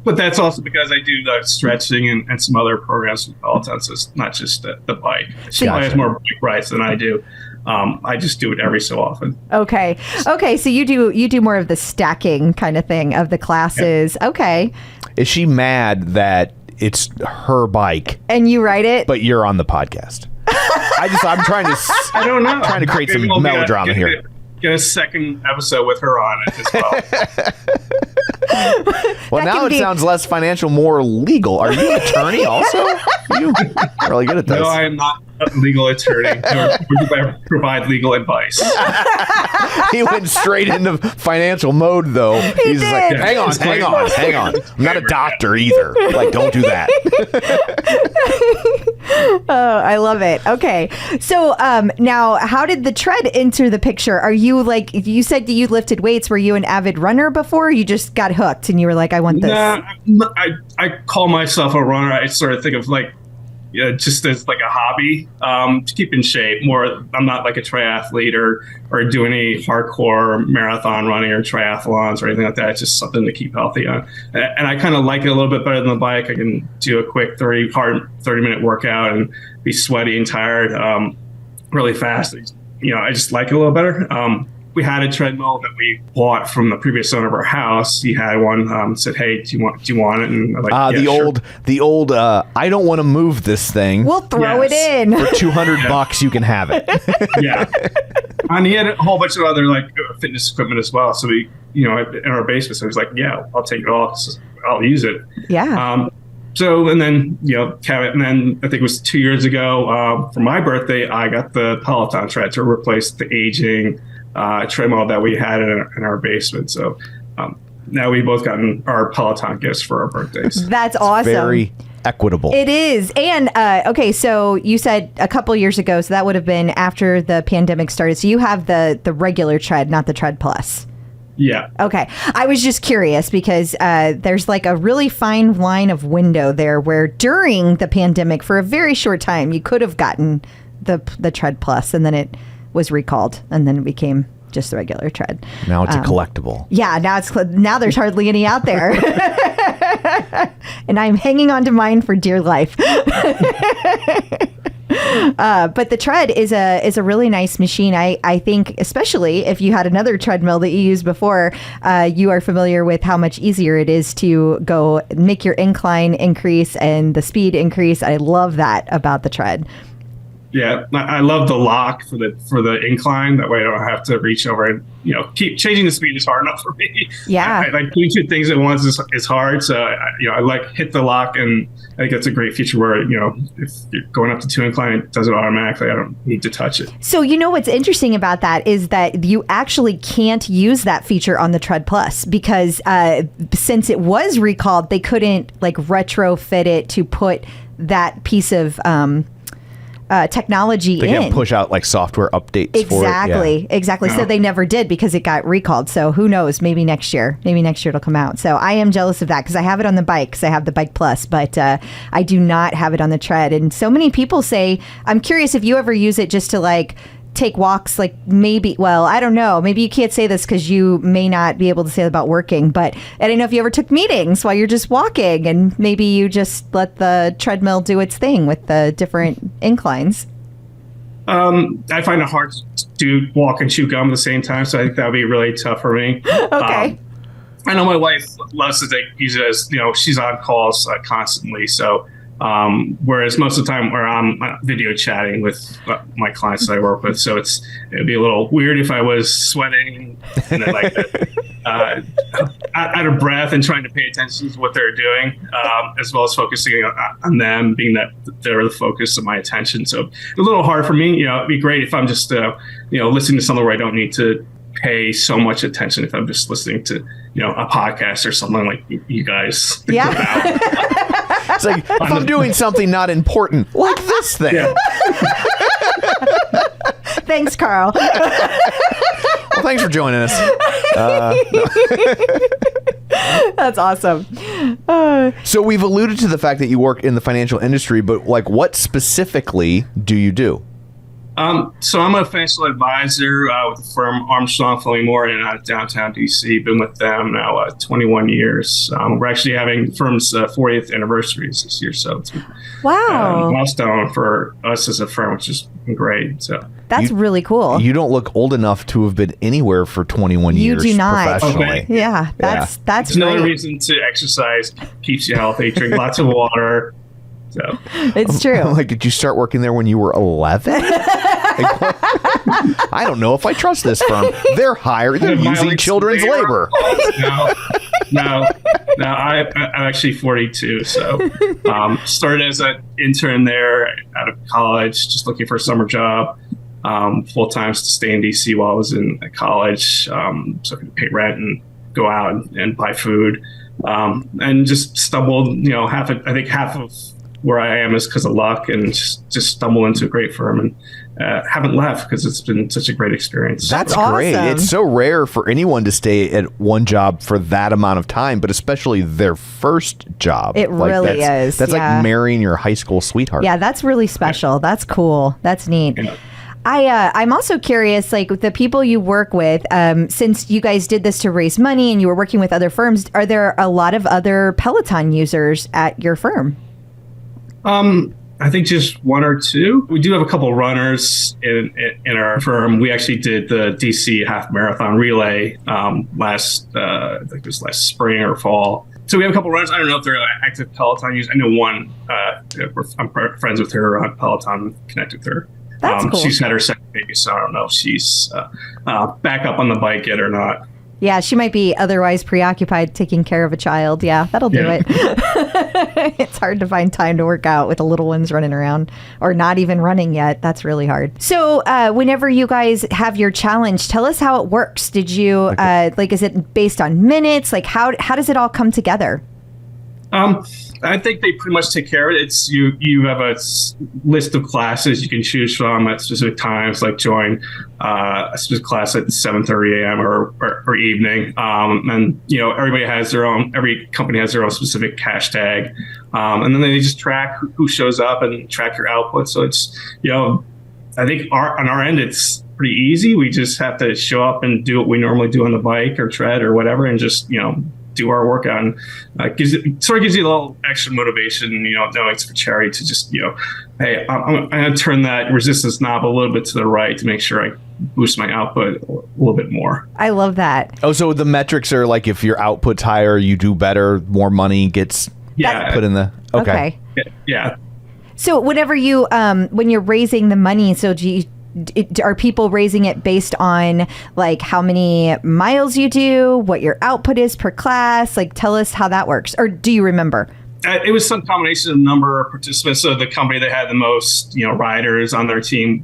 But that's also because I do the stretching and some other programs with Peloton, so it's not just the bike. She probably has more bike rides than I do. I just do it every so often. Okay. So you do more of the stacking kind of thing of the classes. Yeah. Okay. Is she mad that it's her bike and you ride it, but you're on the podcast? I'm trying to. I don't know. Trying to create some melodrama here. Get a second episode with her on it as well. Well, now it sounds less financial, more legal. Are you an attorney also? You are really good at this. No, I am not a legal attorney. I provide legal advice. He went straight into financial mode, though. He's did. like, hang on. I'm not a doctor either. Like, don't do that. Oh, I love it. Okay. So now, how did the tread enter the picture? Are you like, you said that you lifted weights. Were you an avid runner before? Or you just got hooked and you were like, I want this? Nah, I call myself a runner. I sort of think of like, just as like a hobby to keep in shape. More, I'm not like a triathlete or do any hardcore marathon running or triathlons or anything like that. It's just something to keep healthy on. And I kind of like it a little bit better than the bike. I can do a quick 30-minute workout and be sweaty and tired really fast. I just like it a little better. We had a treadmill that we bought from the previous owner of our house. He had one. Said, "Hey, do you want it?" And I'm like, yeah, the old. I don't want to move this thing. We'll throw it in for $200. You can have it. Yeah, and he had a whole bunch of other like fitness equipment as well. So we, in our basement. So he was like, "Yeah, I'll take it all. I'll use it." Yeah. So, and then, and then I think it was 2 years ago for my birthday, I got the Peloton tread to replace the aging treadmill that we had in our basement. So now we've both gotten our Peloton gifts for our birthdays. That's awesome. Very equitable. It is. And okay, so you said a couple years ago, so that would have been after the pandemic started. So you have the regular tread, not the Tread Plus. Yeah. Okay. I was just curious because there's like a really fine line of window there where during the pandemic for a very short time you could have gotten the Tread Plus, and then it was recalled, and then it became just the regular tread. Now it's a collectible. Yeah, now there's hardly any out there. And I'm hanging on to mine for dear life. But the tread is a really nice machine. I think, especially if you had another treadmill that you used before, you are familiar with how much easier it is to go make your incline increase and the speed increase. I love that about the tread. Yeah, I love the lock for the incline. That way I don't have to reach over and keep changing the speed is hard enough for me. Yeah, I like doing two things at once is hard. So I like hit the lock, and I think that's a great feature where if you're going up to 2 incline, it does it automatically. I don't need to touch it. So what's interesting about that is that you actually can't use that feature on the Tread Plus because since it was recalled, they couldn't like retrofit it to put that piece of technology they in. can push out like software updates exactly for it. Exactly. So they never did because it got recalled. So who knows, maybe next year it'll come out. So I am jealous of that because I have it on the bike because I have the Bike Plus, but I do not have it on the tread. And so many people say, I'm curious if you ever use it just to like take walks, like maybe, well, I don't know, maybe you can't say this because you may not be able to say about working, but I don't know if you ever took meetings while you're just walking and maybe you just let the treadmill do its thing with the different inclines. I find it hard to walk and chew gum at the same time, so I think that would be really tough for me. Okay. I know my wife loves to use it as, she's on calls constantly, so whereas most of the time where I'm video chatting with my clients that I work with, so it'd be a little weird if I was sweating and then like out of breath and trying to pay attention to what they're doing, as well as focusing on them, being that they're the focus of my attention. So a little hard for me. It'd be great if I'm just listening to something where I don't need to pay so much attention. If I'm just listening to a podcast or something like you guys. Yeah. It's like if I'm doing something not important, like this thing. Yeah. Thanks, Carl. Well, thanks for joining us. That's awesome. So we've alluded to the fact that you work in the financial industry, but like what specifically do you do? So I'm a financial advisor with the firm Armstrong Flowing Moore in downtown DC. Been with them now 21 years. We're actually having the firm's 40th anniversaries this year, so it's Wow. a milestone for us as a firm, which has been great. So That's really cool. You don't look old enough to have been anywhere for 21 years. You do not. Professionally. Okay. Yeah, that's it's another great. reason to exercise, keeps you healthy, drink lots of water. So It's true. Like, did you start working there when you were 11? I don't know if I trust this firm. They're using children's labor. No, I'm actually 42. So started as an intern there out of college, just looking for a summer job, full time to stay in DC while I was in college, so I could pay rent and go out and buy food, and just stumbled. Half of where I am is because of luck and just stumbled into a great firm and haven't left because it's been such a great experience. That's awesome. great. It's so rare for anyone to stay at one job for that amount of time, but especially their first job. It really is. That's like marrying your high school sweetheart. Yeah, that's really special. That's cool. That's neat. Yeah. I'm also curious, like with the people you work with, since you guys did this to raise money and you were working with other firms, are there a lot of other Peloton users at your firm? I think just one or two. We do have a couple runners in our firm. We actually did the DC half marathon relay last I think it was last spring or fall. So we have a couple runners. I don't know if they're active Peloton users. I know one. I'm friends with her on Peloton, connected with her. That's cool. She's had her second baby, so I don't know if she's back up on the bike yet or not. Yeah, she might be otherwise preoccupied taking care of a child. Yeah, that'll do it. It's hard to find time to work out with the little ones running around or not even running yet. That's really hard. So whenever you guys have your challenge, tell us how it works. Did you, is it based on minutes? Like how does it all come together? I think they pretty much take care of it. It's you have a list of classes you can choose from at specific times, like join a specific class at 7:30 a.m. or evening. And everybody has their own. Every company has their own specific hashtag, and then they just track who shows up and track your output. So it's I think on our end it's pretty easy. We just have to show up and do what we normally do on the bike or tread or whatever, and just do our workout. And gives you a little extra motivation, knowing it's for charity, to just hey, I'm going to turn that resistance knob a little bit to the right to make sure I boost my output a little bit more. I love that. Oh, so the metrics are like if your output's higher, you do better, more money gets put in the Okay. Yeah. So whenever you when you're raising the money, so are people raising it based on like how many miles you do, what your output is per class? Like, tell us how that works. Or do you remember? It was some combination of number of participants. So the company that had the most, riders on their team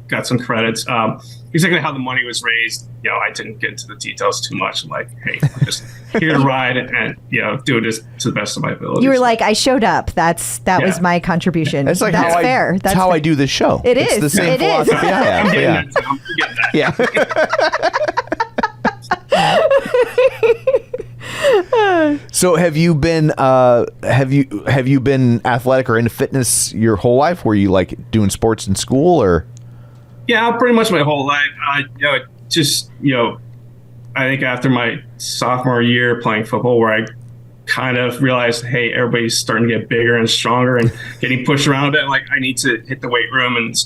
got some credits. Exactly how the money was raised, I didn't get into the details too much. I'm like, hey, I'm just here to ride and do it to the best of my ability. You were like, I showed up. That was my contribution. It's like that's fair. That's how I do this show. It's the same philosophy I have. I'm getting Yeah. So have you been athletic or into fitness your whole life? Were you like doing sports in school or? Yeah, pretty much my whole life. I think after my sophomore year playing football, where I kind of realized, hey, everybody's starting to get bigger and stronger and getting pushed around a bit. Like, I need to hit the weight room and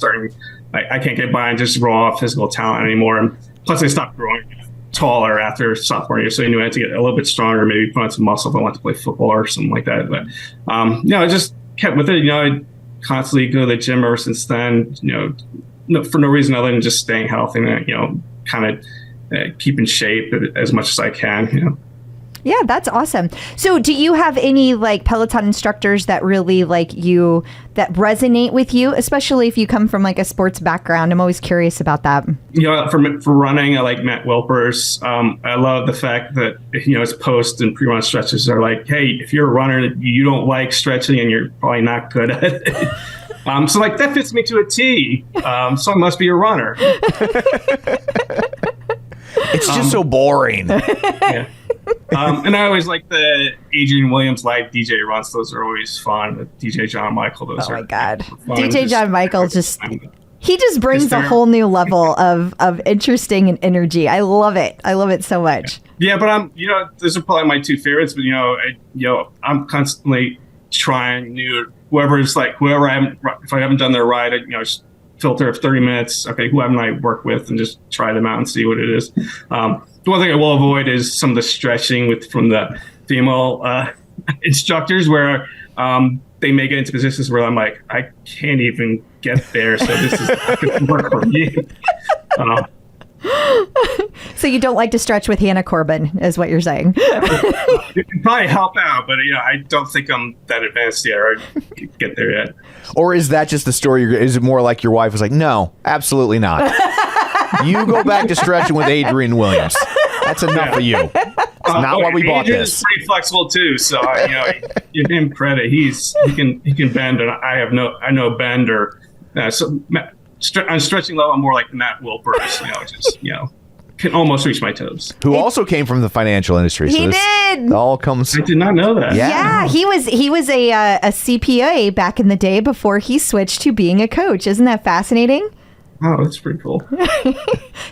I can't get by and just raw physical talent anymore. And plus, I stopped growing taller after sophomore year, so I knew I had to get a little bit stronger, maybe put on some muscle if I wanted to play football or something like that. But I just kept with it. I constantly go to the gym ever since then. For no reason other than just staying healthy and kind of keep in shape as much as I can. Yeah, that's awesome. So do you have any like Peloton instructors that really like you, that resonate with you, especially if you come from like a sports background? I'm always curious about that. For running, I like Matt Wilpers. I love the fact that, his post and pre-run stretches are like, hey, if you're a runner, you don't like stretching and you're probably not good at it. So like that fits me to a T. So I must be a runner. It's just so boring. Yeah. And I always like the Adrian Williams live DJ runs. Those are always fun. The DJ John Michael. Those oh are my God. fun. DJ John Michael he just brings a whole new level of interesting and energy. I love it. I love it so much. Yeah, but those are probably my two favorites. But I'm constantly trying new. If I haven't done their ride, just filter of 30 minutes. Okay, who haven't I worked with, and just try them out and see what it is. The one thing I will avoid is some of the stretching from the female instructors, where they may get into positions where I'm like, I can't even get there, so this is not going to work for me. So you don't like to stretch with Hannah Corbin, is what you're saying. It can probably help out, but I don't think I'm that advanced yet, or get there yet. Or is that just the story? Is it more like your wife was like, no, absolutely not. You go back to stretching with Adrian Williams. That's enough for you. not why we bought Andrew's this. pretty flexible too, so give him credit. He can bend, and I know bend or so. I'm stretching low. I'm more like Matt Wilpers, can almost reach my toes. Who also came from the financial industry. He so this did. all comes. I did not know that. Yeah, he was a CPA back in the day before he switched to being a coach. Isn't that fascinating? Oh, that's pretty cool.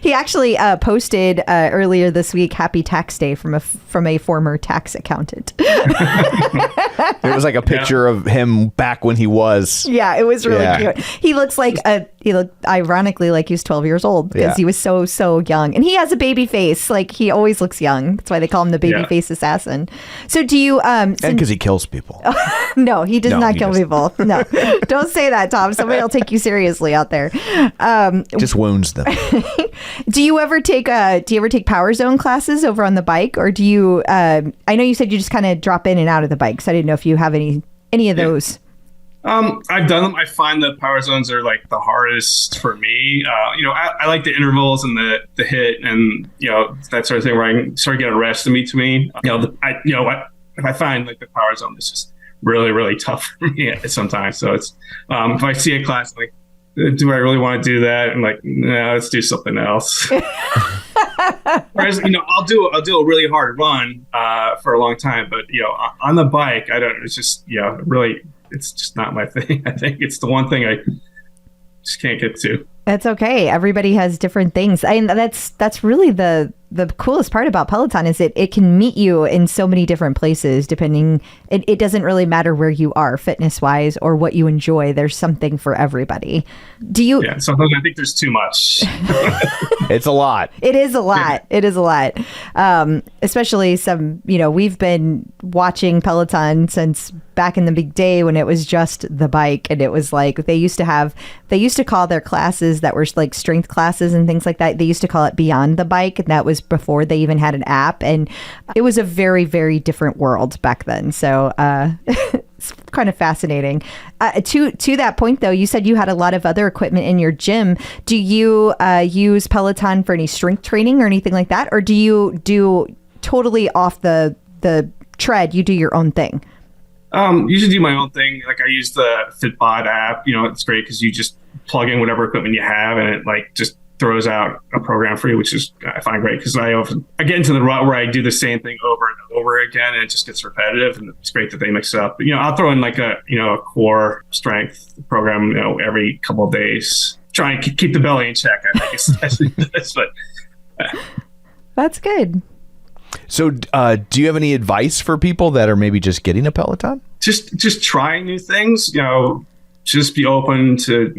He actually posted earlier this week "Happy Tax Day" from a former tax accountant. It was like a picture of him back when he was. Yeah, it was really cute. He looks like he looked ironically like he was 12 years old because he was so young, and he has a baby face. Like he always looks young. That's why they call him the baby face assassin. So do you? And because he kills people. No, he does not kill people. No, don't say that, Tom. Somebody will take you seriously out there. Just wounds them. Do you ever take Power Zone classes over on the bike, or do you? I know you said you just kind of drop in and out of the bike, so I didn't know if you have any of those. I've done them. I find the power zones are like the hardest for me. I like the intervals and the hit and that sort of thing where I can sort of get a rest in between. If I find like the power zone is just really, really tough for me sometimes. So it's if I see a class like, do I really want to do that? I'm like, no, let's do something else. Whereas, I'll do a really hard run for a long time, but on the bike, I don't. It's just really, it's just not my thing. I think it's the one thing I just can't get to. That's okay. Everybody has different things. And that's really the coolest part about Peloton is it can meet you in so many different places depending. It doesn't really matter where you are fitness wise or what you enjoy. There's something for everybody. Do you? Yeah. Sometimes I think there's too much. It's a lot. It is a lot. It is a lot. Especially we've been watching Peloton since back in the big day when it was just the bike, and it was like they used to call their classes that were like strength classes and things like that. They used to call it Beyond the Bike, and that was before they even had an app, and it was a very, very different world back then. So it's kind of fascinating. To that point, though, you said you had a lot of other equipment in your gym. Do you use Peloton for any strength training or anything like that, or do you do totally off the tread? You do your own thing. Usually do my own thing. Like I use the Fitbod app. It's great because you just plug in whatever equipment you have, and it like just throws out a program for you, which is I find great because I get into the rut where I do the same thing over and over again, and it just gets repetitive. And it's great that they mix it up. But, I'll throw in like a core strength program, every couple of days. Try and keep the belly in check. I think especially this, but that's good. So, do you have any advice for people that are maybe just getting a Peloton? Just try new things. Just be open to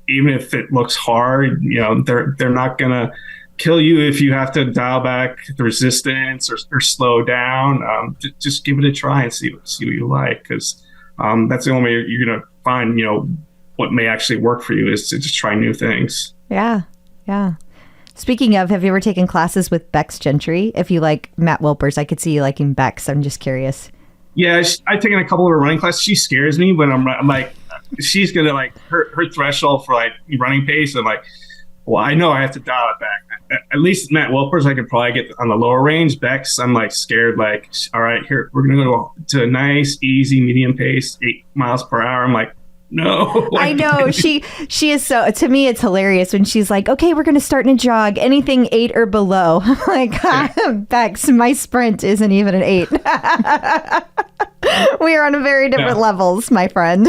even if it looks hard. They're not gonna kill you if you have to dial back the resistance or slow down. Just give it a try and see what you like, because that's the only way you're gonna find what may actually work for you is to just try new things. Yeah. Speaking of, have you ever taken classes with Bex Gentry? If you like Matt Wilpers, I could see you liking Bex. I'm just curious. Yeah, I've taken a couple of her running classes. She scares me when I'm like, she's going to like her threshold for like running pace. I'm like, well, I know I have to dial it back. At least Matt Wilpers, I could probably get on the lower range. Bex, I'm like scared, like, all right, here, we're going to go to a nice, easy, medium pace, 8 miles per hour. I'm like, no. I know. She is so, to me, it's hilarious when she's like, okay, we're going to start in a jog, anything 8 or below. I'm like, Bex, my sprint isn't even an 8. We are on a very different levels, my friend.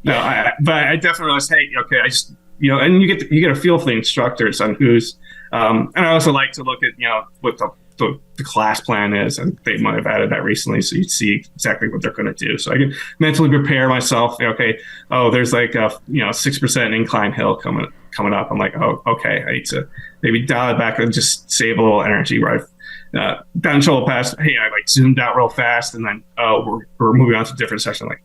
No, but I definitely realized, hey, okay, I just, and you get a feel for the instructors on who's, and I also like to look at, what the class plan is, and they might have added that recently, so you'd see exactly what they're going to do. So I can mentally prepare myself. Okay, there's like a 6% incline hill coming up. I'm like, oh, okay, I need to maybe dial it back and just save a little energy. Where I've down shoulder pass, hey, I like zoomed out real fast, and then we're moving on to a different section. Like,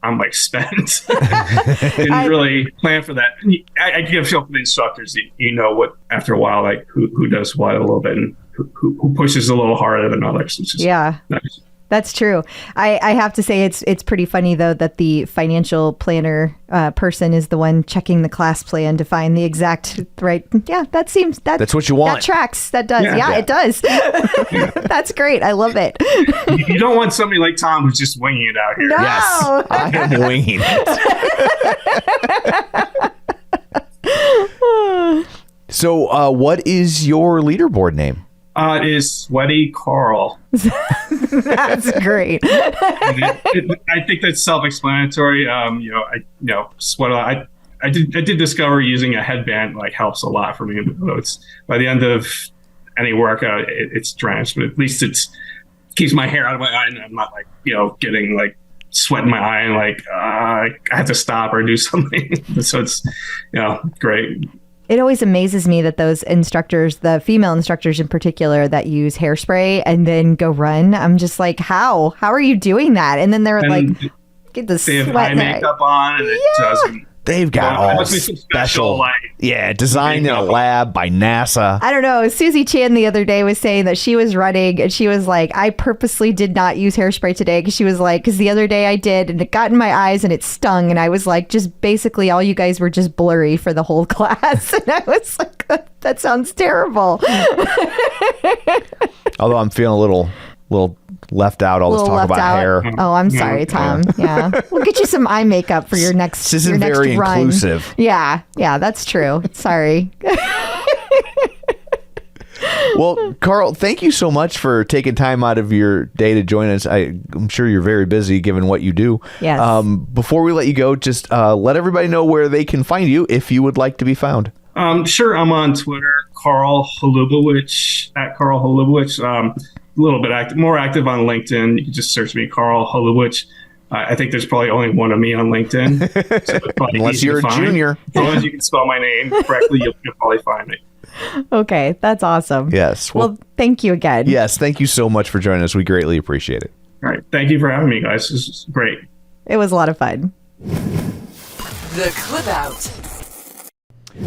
I'm like spent. Didn't really plan for that. I get a feel for the instructors. What after a while, like who does what a little bit and who pushes a little harder than others. Which is nice. That's true. I have to say it's pretty funny though that the financial planner person is the one checking the class plan to find the exact right. Yeah, that's what you want. That tracks. That does. Yeah. It does. That's great. I love it. You don't want somebody like Tom who's just winging it out here. No. Yes, I am winging it. So, what is your leaderboard name? It is Sweaty Carl. That's great. I think that's self-explanatory. Sweat. I did discover using a headband helps a lot for me. It's by the end of any workout, it's drenched, but at least it keeps my hair out of my eye, and I'm not getting sweat in my eye and I have to stop or do something. So it's great. It always amazes me that those instructors, the female instructors in particular, that use hairspray and then go run. I'm just like, how are you doing that? And then they're get the they sweat. Have eye makeup on, and it doesn't. They've got all special designed in a lab by NASA. I don't know. Susie Chan the other day was saying that she was running and she was like, I purposely did not use hairspray today because she was like, because the other day I did and it got in my eyes and it stung. And I was like, just basically all you guys were just blurry for the whole class. And I was like, that sounds terrible. Although I'm feeling a little left out, all this talk about hair. Oh, I'm sorry, Tom. Yeah. We'll get you some eye makeup for your next This isn't very run. inclusive. Yeah, that's true. Sorry. Well, Carl, thank you so much for taking time out of your day to join us. I'm sure you're very busy given what you do. Yes. Before we let you go, just let everybody know where they can find you if you would like to be found. Sure. I'm on Twitter, Carl Holubowich, at Carl Holubowich. A little bit more active on LinkedIn. You can just search me, Carl Holubowich. I think there's probably only one of me on LinkedIn. So unless you're a junior. As long as you can spell my name correctly, you'll probably find me. Okay, that's awesome. Yes. Well, thank you again. Yes, thank you so much for joining us. We greatly appreciate it. All right. Thank you for having me, guys. This is great. It was a lot of fun. The Clip Out.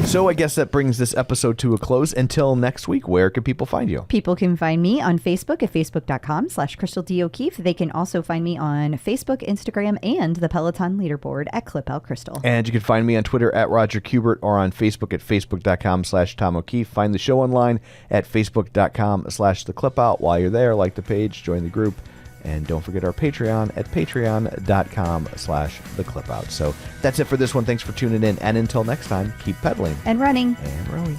So I guess that brings this episode to a close. Until next week, where can people find you? People can find me on Facebook at facebook.com/Crystal D. O'Keefe. They can also find me on Facebook, Instagram, and the Peloton leaderboard at ClipOutCrystal. And you can find me on Twitter at Roger Kubert or on Facebook at facebook.com/Tom O'Keefe. Find the show online at facebook.com/theclipout. While you're there, like the page, join the group. And don't forget our Patreon at patreon.com/theclipout. So that's it for this one. Thanks for tuning in. And until next time, keep pedaling and running and rowing.